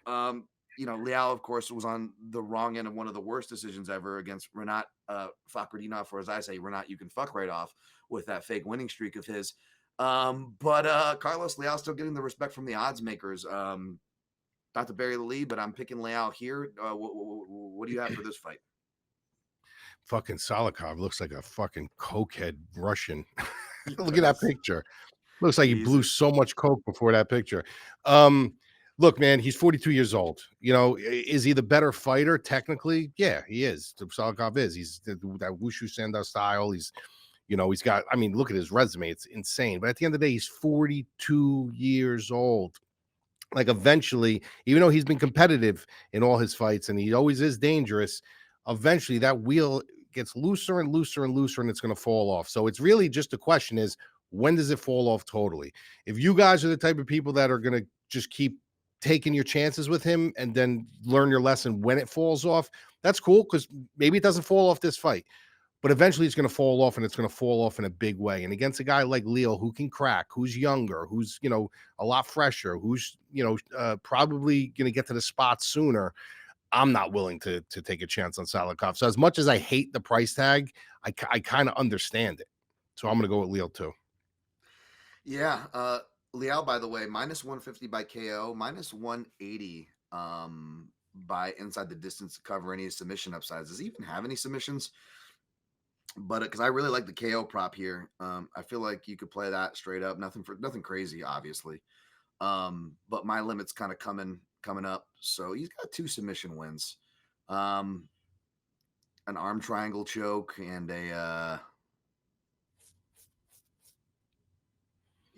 Leal, of course, was on the wrong end of one of the worst decisions ever against Rinat Fakhretdinov, or as I say, Rinat, you can fuck right off with that fake winning streak of his. But Carlos Leal still getting the respect from the odds makers. Not to bury the lead, but I'm picking Leal here. What do you have for this fight? Fucking Salikhov looks like a fucking cokehead Russian. Look at that picture. Looks like he blew so much coke before that picture. Look, man, he's 42 years old. Is he the better fighter? Technically, yeah, he is. Salikhov is. He's that Wushu Sanda style. He's got, look at his resume. It's insane. But at the end of the day, he's 42 years old. Like eventually, even though he's been competitive in all his fights and he always is dangerous, eventually that wheel gets looser and looser and looser and it's going to fall off. So it's really just the question is, when does it fall off totally? If you guys are the type of people that are going to just keep taking your chances with him and then learn your lesson when it falls off, that's cool, because maybe it doesn't fall off this fight, but eventually it's going to fall off, and it's going to fall off in a big way. And against a guy like Leal, who can crack, who's younger, who's, a lot fresher, who's, probably going to get to the spot sooner, I'm not willing to take a chance on Salikhov. So as much as I hate the price tag, I kind of understand it. So I'm going to go with Leal too. Yeah. Leal, by the way, -150 by KO, -180 by inside the distance to cover any submission upsides. Does he even have any submissions? But because I really like the KO prop here, I feel like you could play that straight up. Nothing crazy, obviously. But my limit's kind of coming up. So he's got 2 submission wins, an arm triangle choke, and a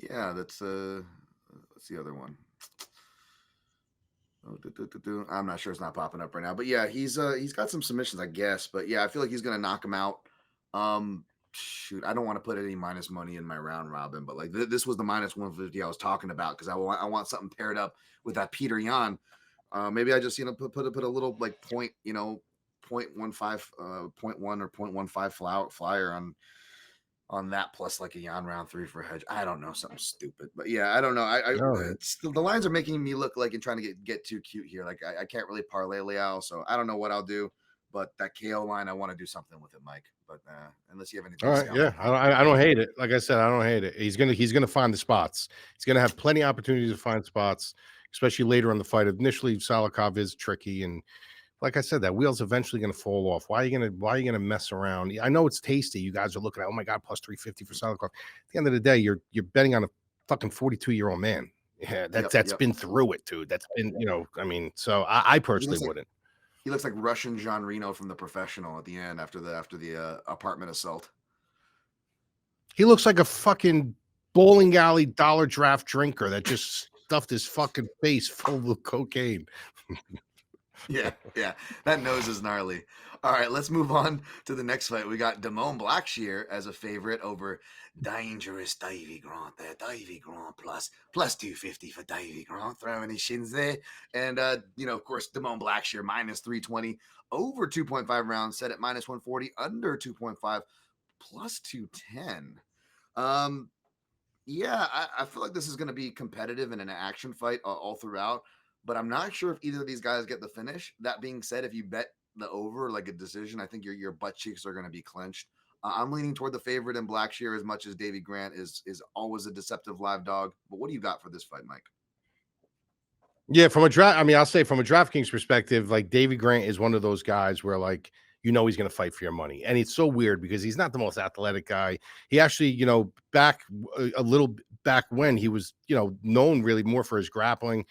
that's the other one. I'm not sure, it's not popping up right now, but yeah, he's got some submissions, I guess. But yeah, I feel like he's gonna knock him out. Shoot, I don't want to put any minus money in my round robin, but like this was the -150 I was talking about, because I want something paired up with that Petr Yan. Maybe I just put a little like 0.15 0.1 or 0.15 flyer on that, plus like a Yan round 3 for a hedge. I don't know, something stupid, but yeah, I don't know. The lines are making me look like and trying to get too cute here. Like I can't really parlay Leal, so I don't know what I'll do. But that KO line, I want to do something with it, Mike. But unless you have anything. All right, yeah, I don't hate it. Like I said, I don't hate it. He's gonna find the spots. He's gonna have plenty of opportunities to find spots, especially later in the fight. Initially, Salikhov is tricky, and like I said, that wheel's eventually gonna fall off. Why are you gonna mess around? I know it's tasty. You guys are looking at, oh my god, +350 for Salikhov. At the end of the day, you're betting on a fucking 42-year-old man. Yeah, that's been through it, too. That's been, so I personally wouldn't. He looks like Russian Jean Reno from The Professional at the end after the apartment assault. He looks like a fucking bowling alley dollar draft drinker that just stuffed his fucking face full of cocaine. Yeah, yeah. That nose is gnarly. All right, let's move on to the next fight. We got Blackshear as a favorite over dangerous Davey Grant there. Davey Grant plus 250 for Davey Grant, throwing his shins there. And of course, Blackshear minus 320 over 2.5 rounds, set at minus 140, under 2.5, plus 210. Yeah, I feel like this is going to be competitive in an action fight all throughout, but I'm not sure if either of these guys get the finish. That being said, if you bet the over like a decision, I think your butt cheeks are going to be clenched. I'm leaning toward the favorite in Blackshear as much as Davey Grant is always a deceptive live dog. But what do you got for this fight, Mike? Yeah, from a draft, I mean, I'll say from a DraftKings perspective, like Davey Grant is one of those guys where like he's going to fight for your money, and it's so weird because he's not the most athletic guy. He actually, back a little back when he was, known really more for his grappling.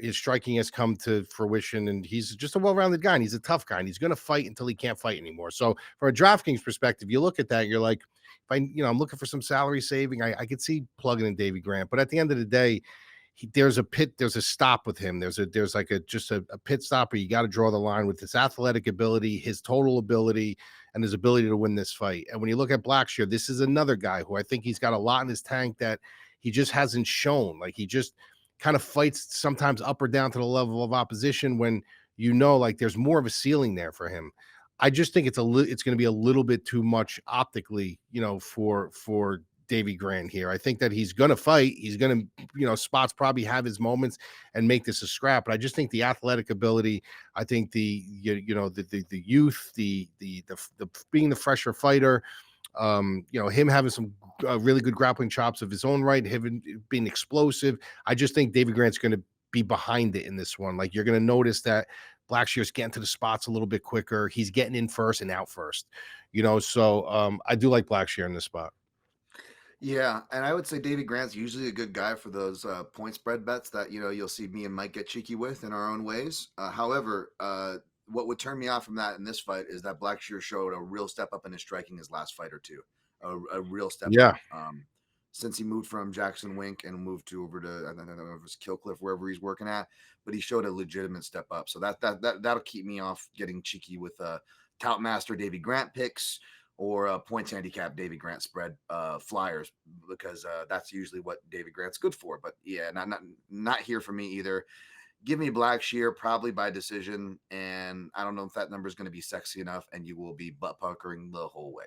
His striking has come to fruition, and he's just a well-rounded guy. And he's a tough guy, and he's going to fight until he can't fight anymore. So, from a DraftKings perspective, you look at that, and you're like, if I'm looking for some salary saving, I could see plugging in Davey Grant, but at the end of the day, there's a stop with him. There's like a pit stop where you got to draw the line with his athletic ability, his total ability, and his ability to win this fight. And when you look at Blackshear, this is another guy who I think he's got a lot in his tank that he just hasn't shown. Like he just kind of fights sometimes up or down to the level of opposition when like there's more of a ceiling there for him. I just think it's going to be a little bit too much optically, for Davey Grant here. I think that he's going to fight. He's going to, spots probably have his moments and make this a scrap. But I just think the athletic ability, I think the youth, the being the fresher fighter, him having some really good grappling chops of his own right, him being explosive. I just think Davey Grant's going to be behind it in this one. Like you're going to notice that Blackshear's getting to the spots a little bit quicker. He's getting in first and out first, So I do like Blackshear in this spot. Yeah, and I would say Davey Grant's usually a good guy for those point spread bets that you'll see me and Mike get cheeky with in our own ways. However, what would turn me off from that in this fight is that Blackshear showed a real step up in his striking his last fight or two, a real step Yeah. up. Since he moved from Jackson Wink and moved over to I don't know if it was Killcliff, wherever he's working at, but he showed a legitimate step up. So that'll keep me off getting cheeky with Toutmaster Davey Grant picks or points handicap Davey Grant spread flyers, because that's usually what Davey Grant's good for. But yeah, not here for me either. Give me Blackshear probably by decision, and I don't know if that number is going to be sexy enough, and you will be butt puckering the whole way.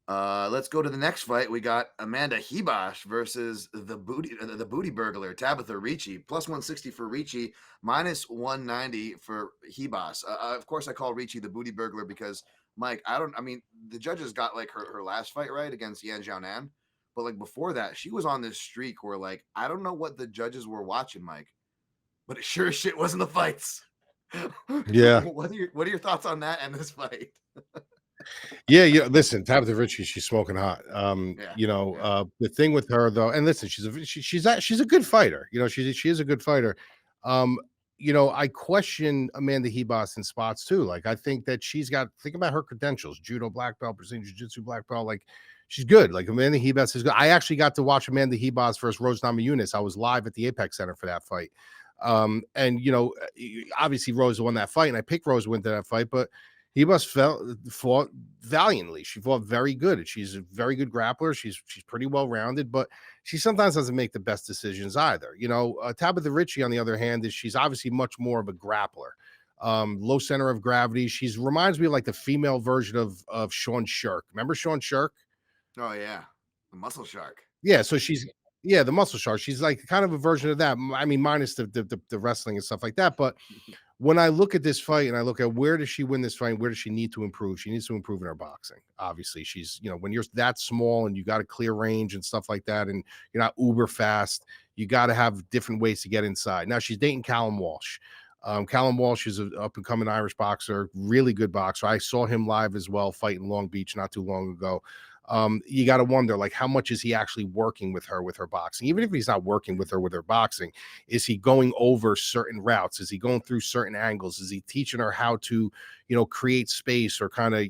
Let's go to the next fight. We got Amanda Ribas versus the booty burglar Tabatha Ricci. Plus 160 for Ricci, minus 190 for Ribas. Of course, I call Ricci the booty burglar because Mike, the judges got like her last fight right against Yan Xiaonan, but like before that, she was on this streak where like I don't know what the judges were watching, Mike, but it sure as shit wasn't the fights. Yeah. What are your thoughts on that and this fight? Yeah, listen, Tabatha Ricci, she's smoking hot. Yeah. The thing with her though, and listen, she's a good fighter. She is a good fighter. I question Amanda Ribas in spots too. Like I think that think about her credentials: judo black belt, Brazilian jiu-jitsu black belt. Like she's good. Like Amanda Ribas is good. I actually got to watch Amanda Ribas versus Rose Namajunas. I was live at the Apex Center for that fight. And obviously Rose won that fight, and I picked Rose to win that fight, but Ribas fought valiantly. She fought very good. She's a very good grappler. She's pretty well rounded, but she sometimes doesn't make the best decisions either. Tabatha Ricci, on the other hand, she's obviously much more of a grappler. Low center of gravity. She's reminds me of like the female version of Sean Shirk. Remember Sean Shirk? Oh yeah, the muscle shark. Yeah, so the muscle shark. She's like kind of a version of that. I mean, minus the wrestling and stuff like that, but when I look at this fight and I look at where does she win this fight, where does she need to improve? She needs to improve in her boxing. Obviously, she's, when you're that small and you got a clear range and stuff like that, and you're not uber fast, you got to have different ways to get inside. Now she's dating Callum Walsh. Callum Walsh is an up and coming Irish boxer, really good boxer. I saw him live as well, fight in Long Beach not too long ago. You got to wonder, like, how much is he actually working with her boxing? Even if he's not working with her boxing, is he going over certain routes? Is he going through certain angles? Is he teaching her how to, create space, or kind of,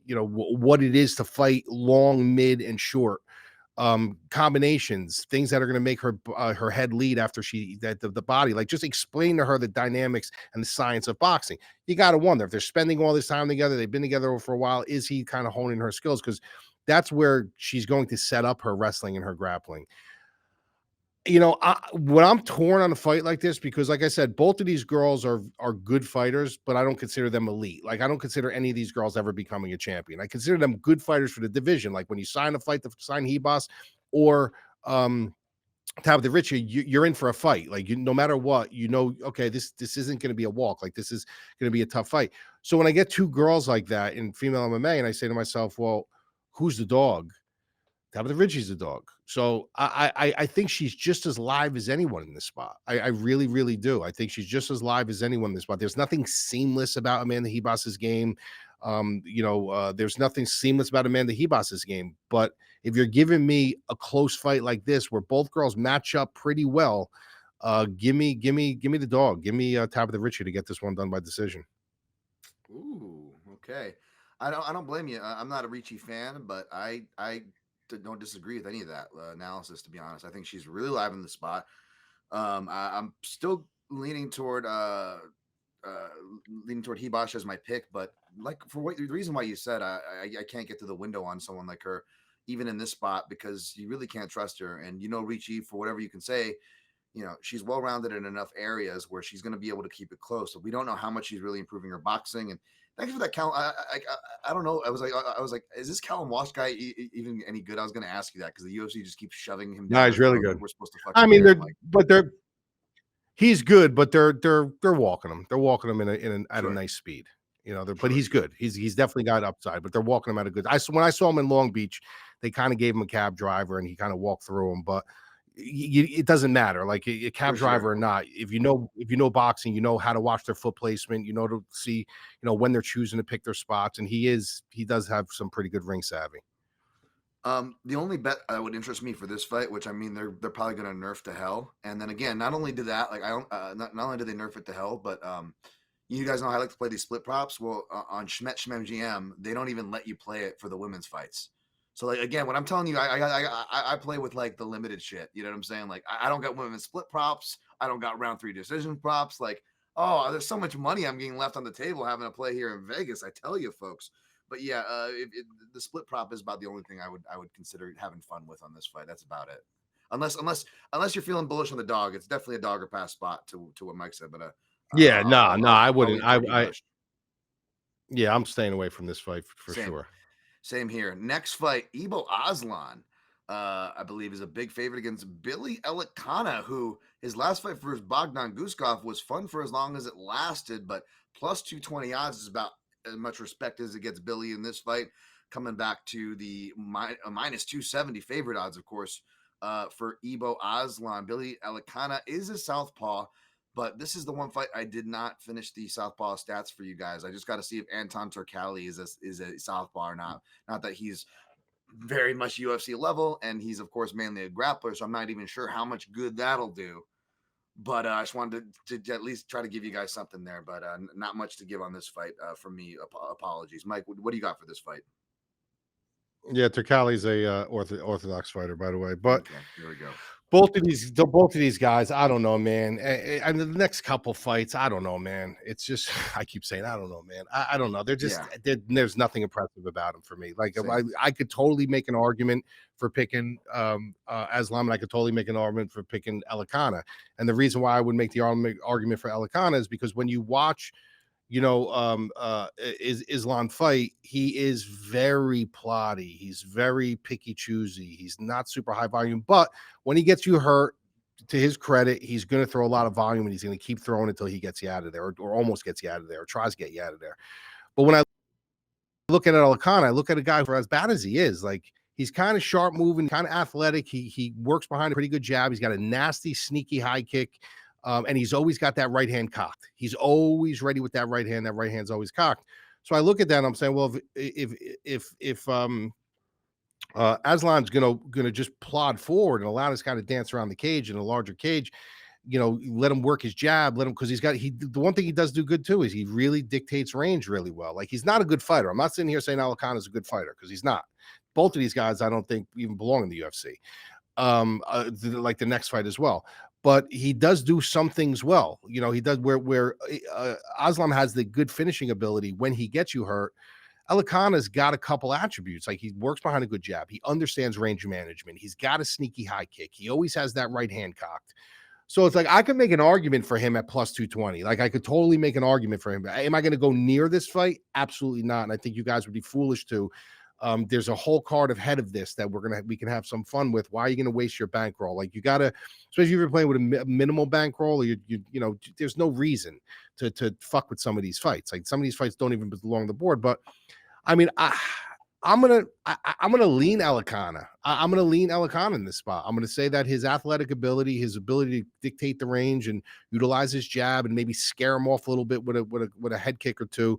what it is to fight long, mid, and short? combinations, things that are going to make her head lead after the body. Like, just explain to her the dynamics and the science of boxing. You got to wonder if they're spending all this time together. They've been together for a while. Is he kind of honing her skills? Because that's where she's going to set up her wrestling and her grappling. When I'm torn on a fight like this, because like I said, both of these girls are good fighters, but I don't consider them elite. Like, I don't consider any of these girls ever becoming a champion. I consider them good fighters for the division. Like, when you sign a fight to sign Ribas or Tabatha Ricci, you're in for a fight. Like, no matter what, okay, this isn't going to be a walk. Like, this is going to be a tough fight. So when I get two girls like that in female MMA, and I say to myself, well, who's the dog? Tabatha Ricci's the dog. So I think she's just as live as anyone in this spot. I really, really do. I think she's just as live as anyone in this spot. There's nothing seamless about Amanda Ribas's game. There's nothing seamless about Amanda Ribas's game. But if you're giving me a close fight like this, where both girls match up pretty well, give me the dog. Give me Tabatha Ricci to get this one done by decision. Ooh, okay. I don't blame you. I'm not a Ricci fan, but I don't disagree with any of that analysis, to be honest. I think she's really live in the spot. I'm still leaning toward Ribas as my pick, but like, the reason why you said I can't get to the window on someone like her, even in this spot, because you really can't trust her. And Ricci, for whatever you can say, she's well-rounded in enough areas where she's going to be able to keep it close. So we don't know how much she's really improving her boxing. And thanks for that, Cal. I don't know. I was like, is this Callum Walsh guy even any good? I was going to ask you that, because the UFC just keeps shoving him down. No, he's really good. We're supposed to I mean, he's good, but they're walking him. They're walking him at a nice speed. But he's good. He's definitely got upside, but they're walking him at a good. When I saw him in Long Beach, they kind of gave him a cab driver and he kind of walked through him, but it doesn't matter, like a cab driver or not. If you know boxing, you know how to watch their foot placement, to see when they're choosing to pick their spots, and he does have some pretty good ring savvy. The only bet that would interest me for this fight, which, I mean, they're probably going to nerf to hell, and then again, not only did that, like, I don't not only did they nerf it to hell, but you guys know how I like to play these split props. Well, on ShmemGM, they don't even let you play it for the women's fights. So, like, again, what I'm telling you, I play with, like, the limited shit. You know what I'm saying? Like, I don't got women's split props. I don't got round 3 decision props. Like, oh, there's so much money I'm getting left on the table having to play here in Vegas, I tell you, folks. But yeah, the split prop is about the only thing I would consider having fun with on this fight. That's about it. Unless you're feeling bullish on the dog, it's definitely a dog or pass spot to what Mike said. But I wouldn't. I'm staying away from this fight for sure. Same here. Next fight, Ibo Aslan, I believe, is a big favorite against Billy Elekana, who his last fight for his Bogdan Guskov was fun for as long as it lasted, but plus 220 odds is about as much respect as it gets Billy in this fight, coming back to the minus 270 favorite odds, of course, for Ibo Aslan. Billy Elekana is a southpaw, but this is the one fight I did not finish the southpaw stats for you guys. I just got to see if Anton Turkalj is a southpaw or not. Not that he's very much UFC level, and he's, of course, mainly a grappler, so I'm not even sure how much good that'll do. But I just wanted to at least try to give you guys something there, but not much to give on this fight from me. Apologies. Mike, what do you got for this fight? Yeah, Turkalj's a orthodox fighter, by the way. But okay, here we go. Both of these guys, I don't know, man. And the next couple fights, I don't know, man. It's just, I keep saying, I don't know, man. I don't know. They're just, there's nothing impressive about them for me. Like, I could totally make an argument for picking Aslan, and I could totally make an argument for picking Elekana. And the reason why I would make the argument for Elekana is because when you watch, Islam fight, he is very plotty. He's very picky choosy. He's not super high volume, but when he gets you hurt, to his credit, he's going to throw a lot of volume, and he's going to keep throwing until he gets you out of there, or almost gets you out of there, or tries to get you out of there. But when I look at Elekana, I look at a guy who, as bad as he is, like, he's kind of sharp moving, kind of athletic. He works behind a pretty good jab. He's got a nasty, sneaky high kick. And he's always got that right hand cocked. He's always ready with that right hand. That right hand's always cocked. So I look at that and I'm saying, well, if Aslan's gonna just plod forward and allow this guy to dance around the cage in a larger cage, let him work his jab, because the one thing he does do good too is he really dictates range really well. Like, he's not a good fighter. I'm not sitting here saying Alekana is a good fighter, because he's not. both of these guys, I don't think even belong in the UFC. Like the next fight as well. But he does do some things well. You know, he does where Aslan has the good finishing ability when he gets you hurt. Elekana's got a couple attributes. Like he works behind a good jab. He understands range management. He's got a sneaky high kick. He always has that right hand cocked. So it's like I could make an argument for him at plus 220. Like I could totally make an argument for him. Am I going to go near this fight? Absolutely not. And I think you guys would be foolish to. There's a whole card ahead of this that we can have some fun with. Why are you going to waste your bankroll? Like you got to, especially if you're playing with a minimal bankroll, or you know, there's no reason to fuck with some of these fights. Like some of these fights don't even belong on the board. But I mean, I'm gonna lean Elekana. I'm gonna lean Elekana in this spot. I'm gonna say that his athletic ability, his ability to dictate the range and utilize his jab and maybe scare him off a little bit with a head kick or two,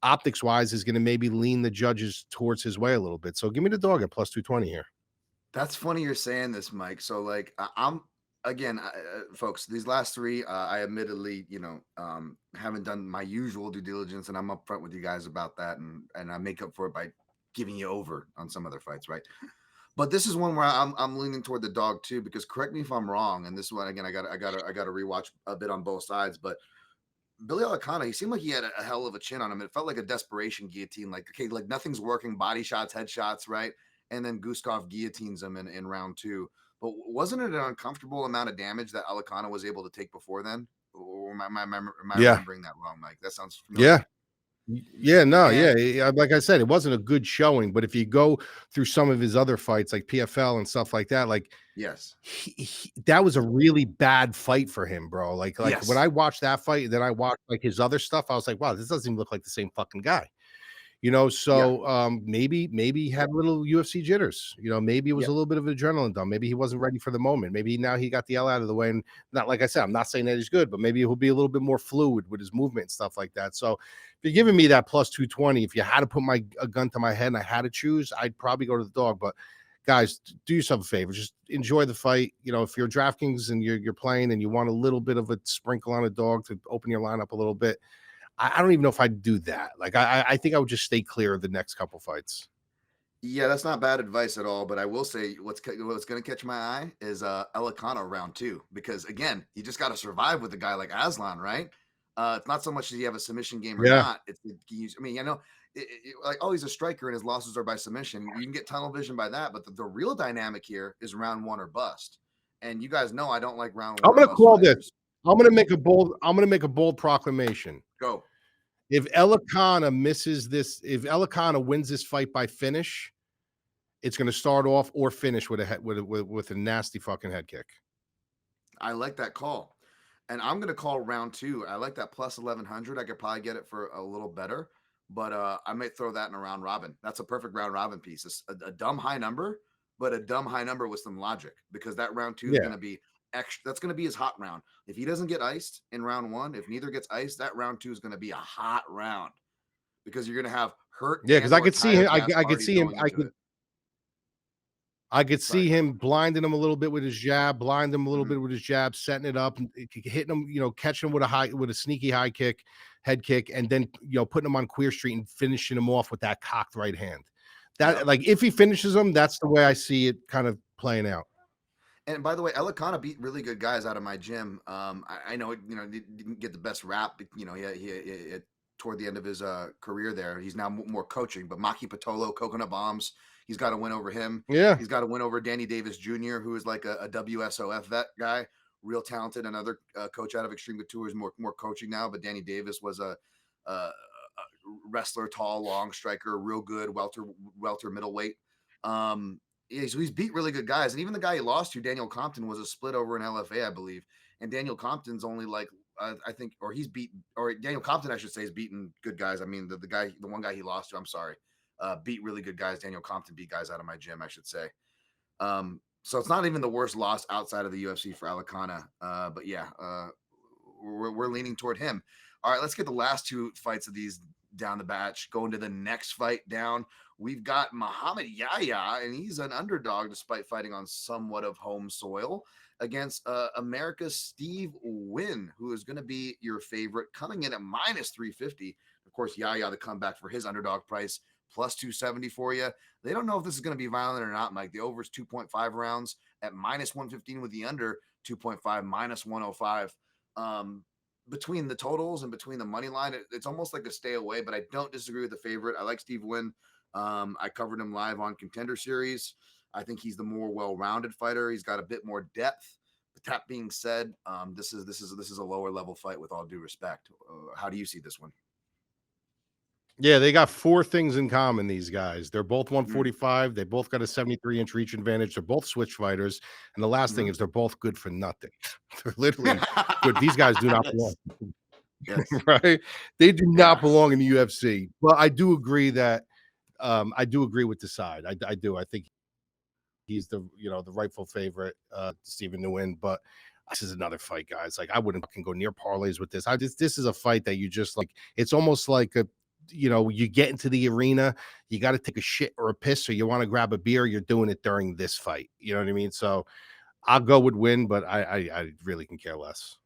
optics wise, is gonna maybe lean the judges towards his way a little bit. So give me the dog at plus 220 here. That's funny you're saying this, Mike. So like I'm again, folks, these last three, I admittedly, haven't done my usual due diligence, and I'm upfront with you guys about that, and I make up for it by giving you over on some other fights, right? But this is one where I'm leaning toward the dog too, because correct me if I'm wrong, and this one again, I got to rewatch a bit on both sides, but Billy Elekana, he seemed like he had a hell of a chin on him. It felt like a desperation guillotine, like okay, like nothing's working, body shots, headshots, right? And then Guskov guillotines him in round two. But wasn't it an uncomfortable amount of damage that Elekana was able to take before then? Or am I remembering that wrong, Mike? That sounds familiar. Yeah. Yeah, no, yeah. Like I said, it wasn't a good showing, but if you go through some of his other fights, like PFL and stuff like that, like yes, that was a really bad fight for him, bro. Like yes. when I watched that fight, then I watched like his other stuff. I was like, wow, this doesn't even look like the same fucking guy. You know, so maybe he had a little UFC jitters. You know, maybe it was a little bit of adrenaline dump. Maybe he wasn't ready for the moment. Maybe now he got the L out of the way. And not like I said, I'm not saying that he's good, but maybe he'll be a little bit more fluid with his movement and stuff like that. So if you're giving me that plus 220, if you had to put a gun to my head and I had to choose, I'd probably go to the dog. But guys, do yourself a favor. Just enjoy the fight. You know, if you're DraftKings and you're playing and you want a little bit of a sprinkle on a dog to open your lineup a little bit, I don't even know if I'd do that. Like, I think I would just stay clear of the next couple fights. Yeah, that's not bad advice at all. But I will say what's going to catch my eye is Elekana round two, because again, you just got to survive with a guy like Aslan, right? It's not so much that you have a submission game or not. It's I mean, like, oh, he's a striker and his losses are by submission. You can get tunnel vision by that, but the real dynamic here is round one or bust. And you guys know I don't like round one. I'm going to call this. I'm going to make a bold proclamation. Go. If Elekana misses this, if Elekana wins this fight by finish, it's going to start off or finish with a nasty fucking head kick. I like that call, and I'm going to call round two. I like that plus 1100. I could probably get it for a little better, but I may throw that in a round robin. That's a perfect round robin piece. It's a dumb high number, but a dumb high number with some logic, because that round two is going to be extra. That's going to be his hot round. If he doesn't get iced in round one, if neither gets iced, that round two is going to be a hot round, because you're going to have hurt. Yeah, because I could see him. I could see him. I could see him blinding him a little bit with his jab, setting it up, and hitting him, you know, catching him with a sneaky high kick, head kick, and then, you know, putting him on Queer Street and finishing him off with that cocked right hand. That, like, if he finishes him, that's the way I see it kind of playing out. And by the way, Elekana beat really good guys out of my gym. I know, didn't get the best rap. You know, he toward the end of his career there, he's now more coaching. But Maki Patolo, Coconut Bombs, he's got to win over him. Yeah, he's got to win over Danny Davis Jr., who is like a WSOF vet guy, real talented. Another coach out of Extreme Couture is more coaching now. But Danny Davis was a wrestler, tall, long striker, real good welter middleweight. So he's beat really good guys, and even the guy he lost to, Daniel Compton, was a split over in LFA, I believe. And Daniel Compton's only like I think, or Daniel Compton, I should say, has beaten good guys. I mean, the one guy he lost to, I'm sorry, beat really good guys. Daniel Compton beat guys out of my gym, I should say. So it's not even the worst loss outside of the UFC for Elekana. But yeah, we're leaning toward him. All right, let's get the last two fights of these down the batch. Going to the next fight down. We've got Muhammad Yahya, and he's an underdog despite fighting on somewhat of home soil against America's Steve Nguyen, who is going to be your favorite, coming in at minus 350. Of course, Yahya, the comeback for his underdog price, plus 270 for you. They don't know if this is going to be violent or not, Mike. The over is 2.5 rounds at minus 115 with the under 2.5 minus 105. Between the totals and between the money line, it's almost like a stay away, but I don't disagree with the favorite. I like Steve Nguyen. I covered him live on Contender Series. I think he's the more well-rounded fighter. He's got a bit more depth. But that being said, this is a lower level fight with all due respect. How do you see this one? Yeah, they got 4 things in common, these guys. They're both 145. They both got a 73-inch reach advantage. They're both switch fighters. And the last thing is they're both good for nothing. They're literally good. These guys do not belong. Yes. Right? They do not belong in the UFC. But I do agree that I do agree with the side. I do. I think he's the rightful favorite, Stephen Nguyen. But this is another fight, guys. Like, I wouldn't fucking go near parlays with this. This is a fight that you just like. It's almost like you get into the arena, you got to take a shit or a piss, or you want to grab a beer. You're doing it during this fight. You know what I mean? So I'll go with Win, but I really can care less.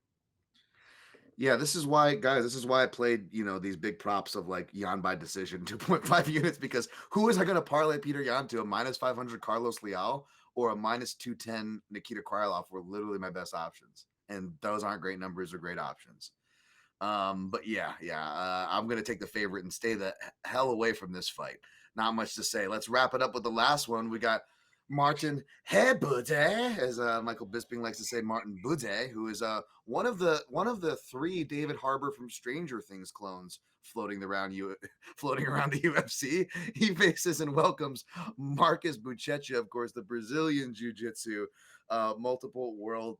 Yeah, this is why, guys, this is why I played, these big props of like Yan by decision, 2.5 units, because who is I going to parlay Petr Yan to? A minus 500 Carlos Leal or a minus 210 Nikita Krylov were literally my best options. And those aren't great numbers or great options. But I'm going to take the favorite and stay the hell away from this fight. Not much to say. Let's wrap it up with the last one. We got Martin Buday, as Michael Bisping likes to say, Martin Buday, who is one of the 3 David Harbour from Stranger Things clones floating around the UFC. He faces and welcomes Marcus Buchecha, of course, the Brazilian Jiu-Jitsu multiple world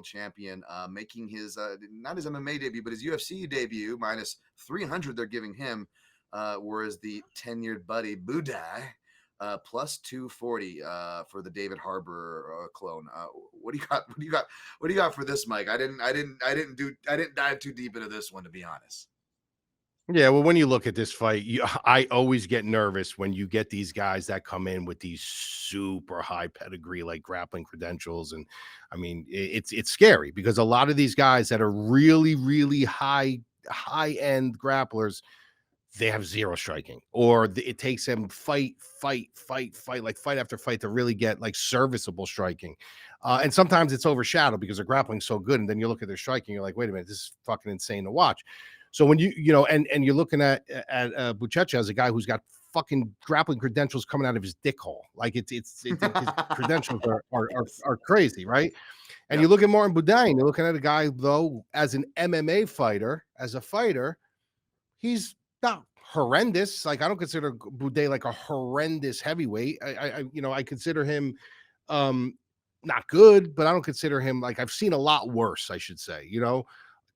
champion, making his not his MMA debut, but his UFC debut, minus 300 they're giving him, whereas the tenured buddy Buday plus 240 for the David Harbour clone. What do you got for this, Mike? I didn't dive too deep into this one, to be honest. Yeah, well, when you look at this fight, I always get nervous when you get these guys that come in with these super high pedigree, like grappling credentials, and I mean, it's scary because a lot of these guys that are really, really high end grapplers, they have zero striking, or it takes them fight after fight to really get like serviceable striking. And sometimes it's overshadowed because they're grappling so good, and then you look at their striking, you're like, wait a minute, this is fucking insane to watch. So when and you're looking at Buchecha as a guy who's got fucking grappling credentials coming out of his dick hole, like his credentials are crazy, right? And you look at Martin Buday, you're looking at a guy though as an MMA fighter, as a fighter, he's not horrendous. Like, I don't consider Buday like a horrendous heavyweight. I consider him not good, but I don't consider him like, I've seen a lot worse, I should say.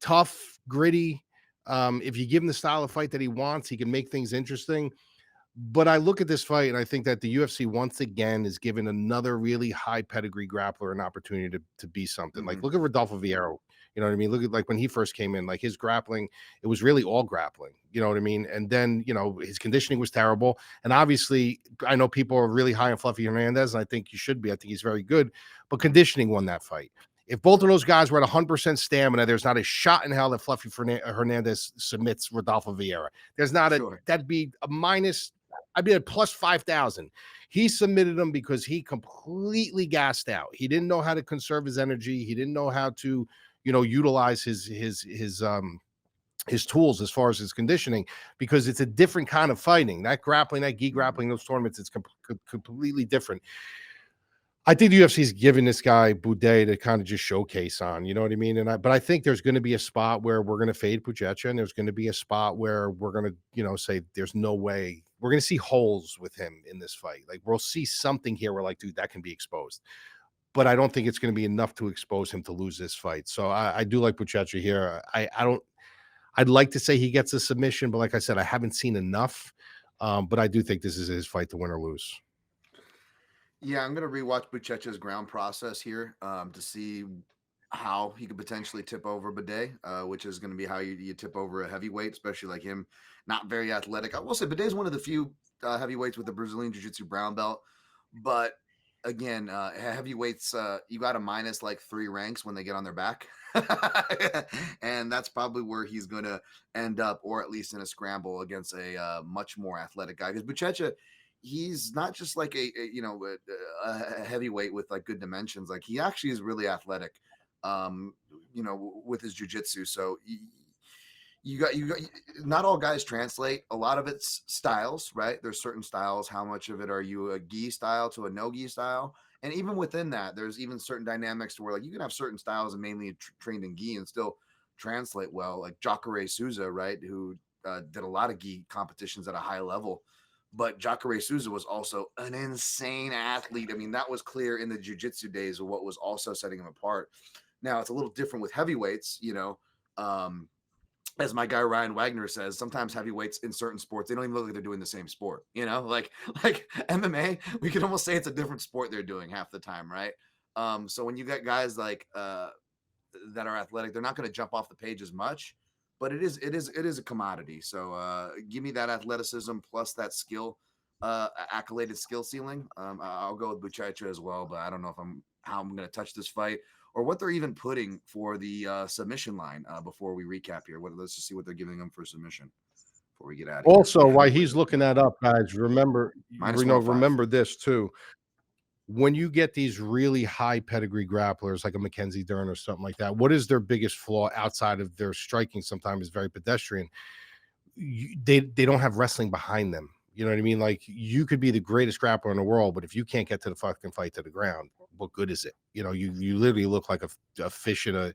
Tough, gritty. If you give him the style of fight that he wants, he can make things interesting. But I look at this fight and I think that the UFC once again is giving another really high pedigree grappler an opportunity to be something. Like, look at Rodolfo Vieira. You know what I mean? Look at like when he first came in, like his grappling, it was really all grappling. You know what I mean? And then, his conditioning was terrible. And obviously, I know people are really high on Fluffy Hernandez, and I think you should be. I think he's very good. But conditioning won that fight. If both of those guys were at 100% stamina, there's not a shot in hell that Fluffy Hernandez submits Rodolfo Vieira. There's not that'd be a minus. I'd be at plus 5,000. He submitted him because he completely gassed out. He didn't know how to conserve his energy. He didn't know how to, utilize his tools as far as his conditioning, because it's a different kind of fighting. That grappling, that gi grappling, those tournaments, it's completely different. I think the UFC is giving this guy Buday to kind of just showcase on, you know what I mean? But I think there's going to be a spot where we're going to fade Buchecha, and there's going to be a spot where we're going to, say there's no way. We're going to see holes with him in this fight. Like, we'll see something here where, like, dude, that can be exposed. But I don't think it's going to be enough to expose him to lose this fight. So I do like Buchecha here. I'd like to say he gets a submission, but like I said, I haven't seen enough. But I do think this is his fight to win or lose. Yeah, I'm going to rewatch Buchecha's ground process here to see how he could potentially tip over Buday, which is going to be how you tip over a heavyweight, especially like him, not very athletic. I will say Buday is one of the few heavyweights with the Brazilian Jiu-Jitsu brown belt, but again, heavyweights, you got to minus like 3 ranks when they get on their back. And that's probably where he's going to end up, or at least in a scramble against a much more athletic guy. Because Buchecha, he's not just like a heavyweight with like good dimensions. Like he actually is really athletic, with his jiu-jitsu. So you got not all guys translate. A lot of it's styles, right? There's certain styles. How much of it are you a gi style to a no gi style? And even within that, there's even certain dynamics to where like you can have certain styles and mainly trained in gi and still translate well. Like Jacare Souza, right, who did a lot of gi competitions at a high level. But Jacare Souza was also an insane athlete. I mean, that was clear in the jiu-jitsu days of what was also setting him apart. Now it's a little different with heavyweights, as my guy Ryan Wagner says, sometimes heavyweights in certain sports, they don't even look like they're doing the same sport. Like MMA, we can almost say it's a different sport they're doing half the time, right? So when you get guys like that are athletic, they're not going to jump off the page as much, but it is a commodity. So give me that athleticism plus that skill, accoladed skill ceiling. I'll go with Buchecha as well, but I don't know how I'm going to touch this fight, or what they're even putting for the submission line before we recap here. Let's just see what they're giving them for submission before we get out of here. Also, while he's looking that up, guys, remember this too. When you get these really high pedigree grapplers like a Mackenzie Dern or something like that, what is their biggest flaw outside of their striking? Sometimes is very pedestrian. They don't have wrestling behind them. You know what I mean? Like you could be the greatest grappler in the world, but if you can't get to the fucking fight to the ground, what good is it? You literally look like a fish in a,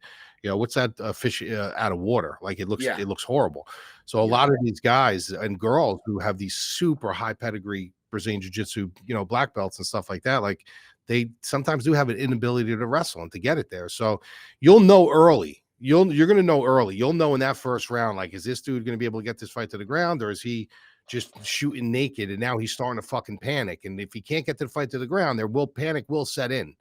what's that? A fish out of water. Like it looks horrible. So a lot of these guys and girls who have these super high pedigree Brazilian jiu-jitsu, black belts and stuff like that, like they sometimes do have an inability to wrestle and to get it there. So you'll know early. You're going to know early. You'll know in that first round, like, is this dude going to be able to get this fight to the ground, or is he just shooting naked and now he's starting to fucking panic? And if he can't get to the fight to the ground, panic will set in,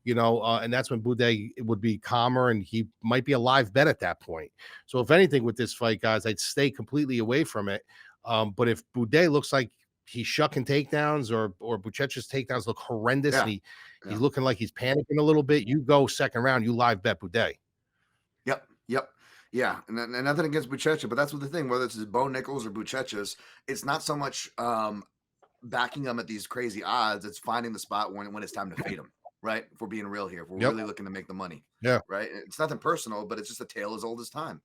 and that's when Buday would be calmer and he might be a live bet at that point. So if anything with this fight, guys, I'd stay completely away from it. But if Buday looks like he's shucking takedowns or Buchecha's takedowns look horrendous, and he's looking like he's panicking a little bit, you go second round, you live bet Buday. Yep. Yeah, and nothing against Buchecha, but that's what the thing, whether it's Bo Nichols or Buchecha's, it's not so much backing them at these crazy odds. It's finding the spot when it's time to fade them, right? If we're being real here, if we're really looking to make the money, right? It's nothing personal, but it's just a tale as old as time.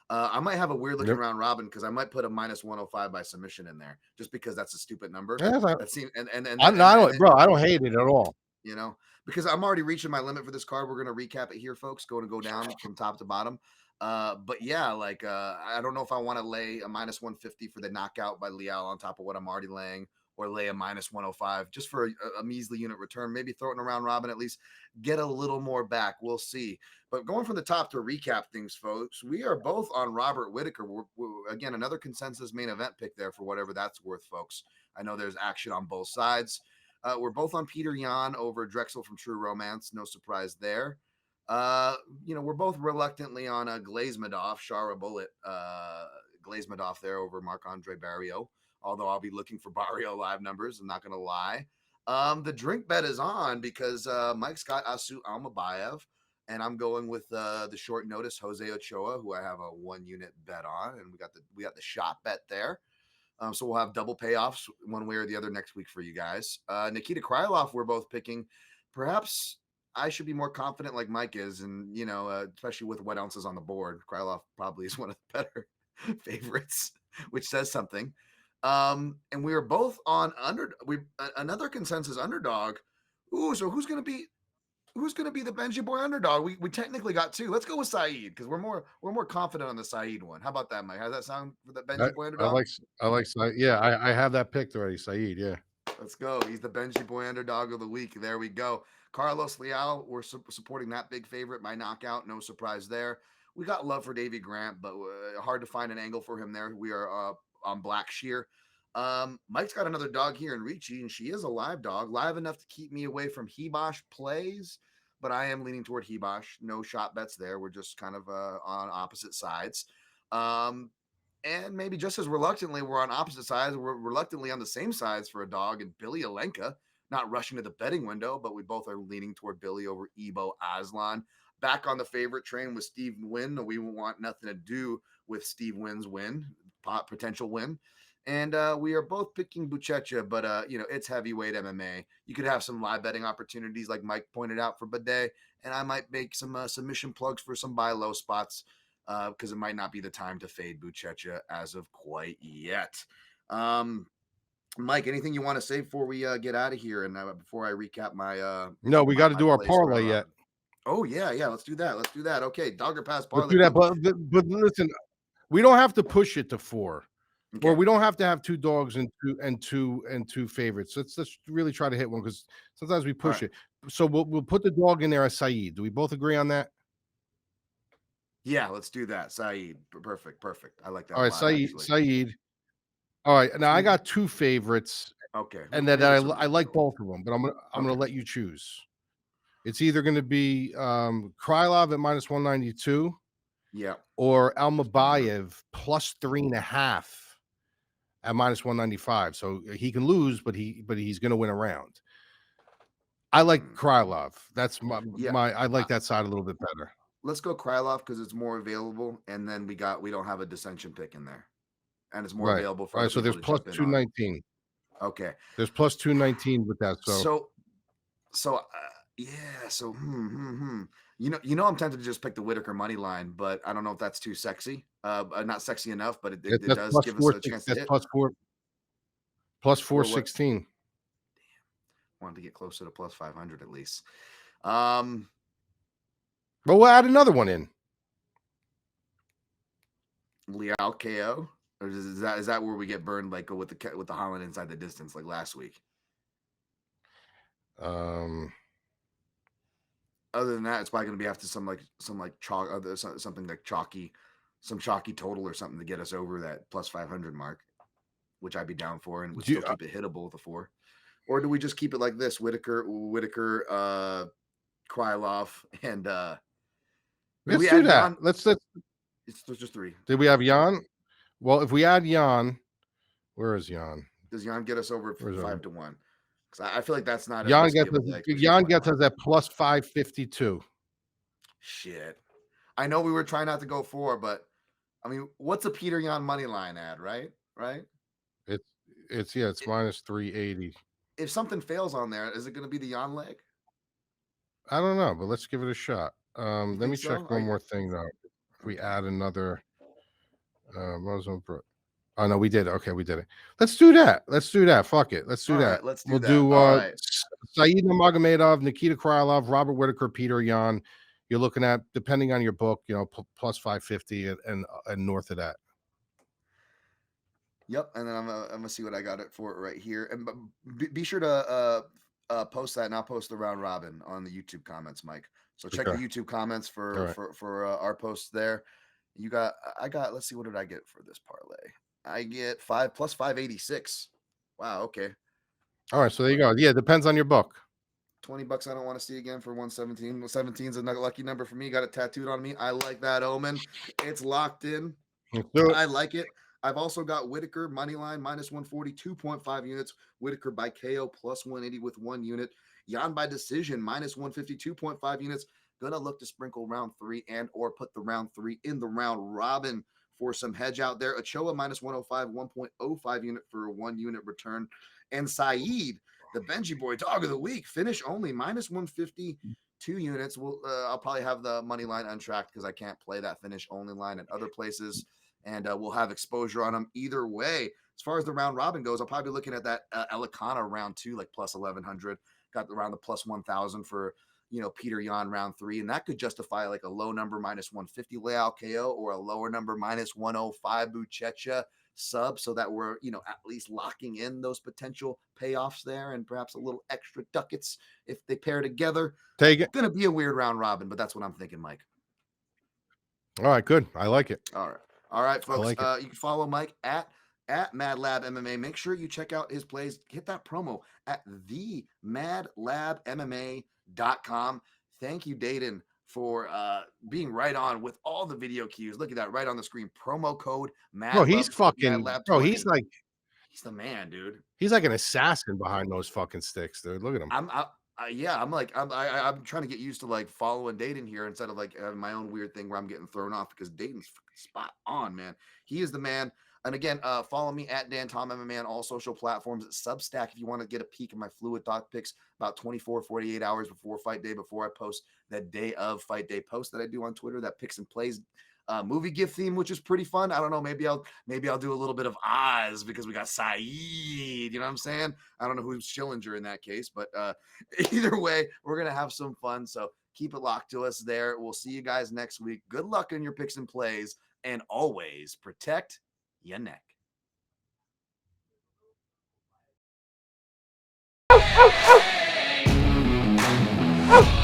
I might have a weird looking round robin because I might put a minus 105 by submission in there, just because that's a stupid number. I don't hate it at all. Because I'm already reaching my limit for this card. We're going to recap it here, folks. Going to go down from top to bottom. But yeah, like I don't know if I want to lay a minus 150 for the knockout by Leal on top of what I'm already laying, or lay a minus 105 just for a measly unit return. Maybe throw it in a round robin, at least get a little more back. We'll see. But going from the top to recap things, folks, we are both on Robert Whittaker. We're again, another consensus main event pick there for whatever that's worth, folks. I know there's action on both sides. We're both on Petr Yan over Drexel from True Romance. No surprise there. We're both reluctantly on a Glazemedov, Shara Bullet, Glazemedov there over Marc-Andre Barriault. Although I'll be looking for Barriault live numbers, I'm not going to lie. The drink bet is on because Mike's got Asu Almabayev, and I'm going with the short notice Jose Ochoa, who I have a 1 unit bet on, and we got the shot bet there. So we'll have double payoffs one way or the other next week for you guys. Nikita Krylov, we're both picking. Perhaps I should be more confident like Mike is, and especially with what else is on the board. Krylov probably is one of the better favorites, which says something. And we are both on another consensus underdog. Ooh, so who's gonna be the Benji boy underdog? We technically got 2. Let's go with Saeed because we're more confident on the Saeed one. How about that, Mike? How does that sound for the Benji boy underdog? I like Saeed. Yeah, I have that picked already. Saeed, yeah. Let's go. He's the Benji boy underdog of the week. There we go. Carlos Leal, we're supporting that big favorite by knockout. No surprise there. We got love for Davey Grant, but hard to find an angle for him there. We are on Blackshear. Mike's got another dog here in Ricci, and she is a live dog, live enough to keep me away from Hibosh plays, but I am leaning toward Hibosh. No shot bets there. We're just kind of on opposite sides. And maybe just as reluctantly, we're on opposite sides. We're reluctantly on the same sides for a dog and Billy Alenka, not rushing to the betting window, but we both are leaning toward Billy over Ebo Aslan. Back on the favorite train with Steve Nguyen. We want nothing to do with Steve Nguyen's potential win. And we are both picking Buchecha, but it's heavyweight MMA. You could have some live betting opportunities, like Mike pointed out, for Buday, and I might make some submission plugs for some buy low spots because it might not be the time to fade Buchecha as of quite yet. Mike, anything you want to say before we get out of here, and before I recap my? No, we got to do our parlay yet. Oh yeah, let's do that. Okay, Dogger Pass parlay. Let's do that, but listen, we don't have to push it to 4. Okay. Or we don't have to have 2 dogs and two favorites. Let's really try to hit one, because sometimes we push it. So we'll put the dog in there as Saeed. Do we both agree on that? Yeah, let's do that. Saeed. Perfect. I like that. All right, Saeed. All right, now I got 2 favorites. Okay. And that I like both of them, but I'm gonna let you choose. It's either going to be Krylov at -192. Yeah. Or Almabayev plus 3.5 at -195. So he can lose, but he's going to win a round. I like Krylov. That's my I like that side a little bit better. Let's go Krylov because it's more available, and then we don't have a dissension pick in there, and it's more available for. All right, so there's plus 219. Okay, there's plus 219 with that. Yeah. So, You know, I'm tempted to just pick the Whittaker money line, but I don't know if that's too sexy. Not sexy enough, but it does give us a chance to hit. Plus 416. Damn. Wanted to get closer to plus 500 at least. But we'll add another one in. Leal KO, or is that where we get burned, like with the Holland inside the distance, like last week? Other than that, it's probably going to be after some chalk, something like some chalky total or something to get us over that plus 500 mark, which I'd be down for, and would still keep it hittable with a 4. Or do we just keep it like this? Whittaker, Krylov, and let's do that. Jan? Let's it's just 3. Did we have Jan? Well, if we add Jan, where is Jan? Does Jan get us over 5-1? I feel like that's not. Jan gets us at plus 552. Shit. I know we were trying not to go 4, but I mean, what's a Peter Jan money line ad, right? It's minus 380. If something fails on there, is it going to be the Jan leg? I don't know, but let's give it a shot. Let me check one more thing though. If we add another oh no, we did. Okay, we did it. Let's do that. Fuck it. Let's do that. Right, let's do we'll that. do Saeed Nurmagomedov, Nikita Krylov, Robert Whittaker, Petr Yan. You're looking at, depending on your book, plus 550 and north of that. Yep, and then I'm gonna see what I got it for right here, and be sure to post that, and I'll post the round robin on the YouTube comments, Mike. So check the YouTube comments for our posts there. I got. Let's see, what did I get for this parlay? I get 5 plus 586. Wow. Okay. All right. So there you go. Yeah. Depends on your book. $20 I don't want to see again for 117. 17 is a lucky number for me. Got it tattooed on me. I like that omen. It's locked in. I like it. I've also got Whittaker money line minus 140, 2.5 units. Whittaker by KO plus 180 with 1 unit. Jan by decision minus 150, 2.5 units. Gonna look to sprinkle round 3 and or put the round 3 in the round robin for some hedge out there. Ochoa minus 105, 1.05 unit for a 1 unit return. And Saeed, the Benji boy dog of the week, finish only minus 150, 2 units. I'll probably have the money line untracked because I can't play that finish only line at other places. And we'll have exposure on them either way. As far as the round robin goes, I'll probably be looking at that Elekana round 2, like plus 1,100. Got around the plus 1,000 for Petr Yan round 3, and that could justify like a low number minus 150 Leal KO or a lower number minus 105 Buchecha sub, so that we're at least locking in those potential payoffs there, and perhaps a little extra ducats if they pair together. Take it. It's gonna be a weird round robin, but that's what I'm thinking, Mike. All right, good. I like it. All right, folks. You can follow Mike at Madlab MMA. Make sure you check out his plays. Hit that promo at the madlabmma.com. Thank you, Dayton, for being right on with all the video cues. Look at that right on the screen. Promo code Madlab. Bro, he's fucking. Bro, he's like He's the man, dude. He's like an assassin behind those fucking sticks, dude. Look at him. Yeah, I'm trying to get used to like following Dayton here instead of like having my own weird thing where I'm getting thrown off because Dayton's fucking spot on, man. He is the man. And again, follow me at Dan Tom MMA on all social platforms. Substack if you want to get a peek of my fluid doc picks about 24-48 hours before fight day, before I post that day of fight day post that I do on Twitter, that picks and plays movie gift theme, which is pretty fun. I don't know. Maybe I'll do a little bit of Oz because we got Saeed. You know what I'm saying? I don't know who's Schillinger in that case, but either way, we're gonna have some fun. So keep it locked to us there. We'll see you guys next week. Good luck in your picks and plays, and always protect your neck. Oh!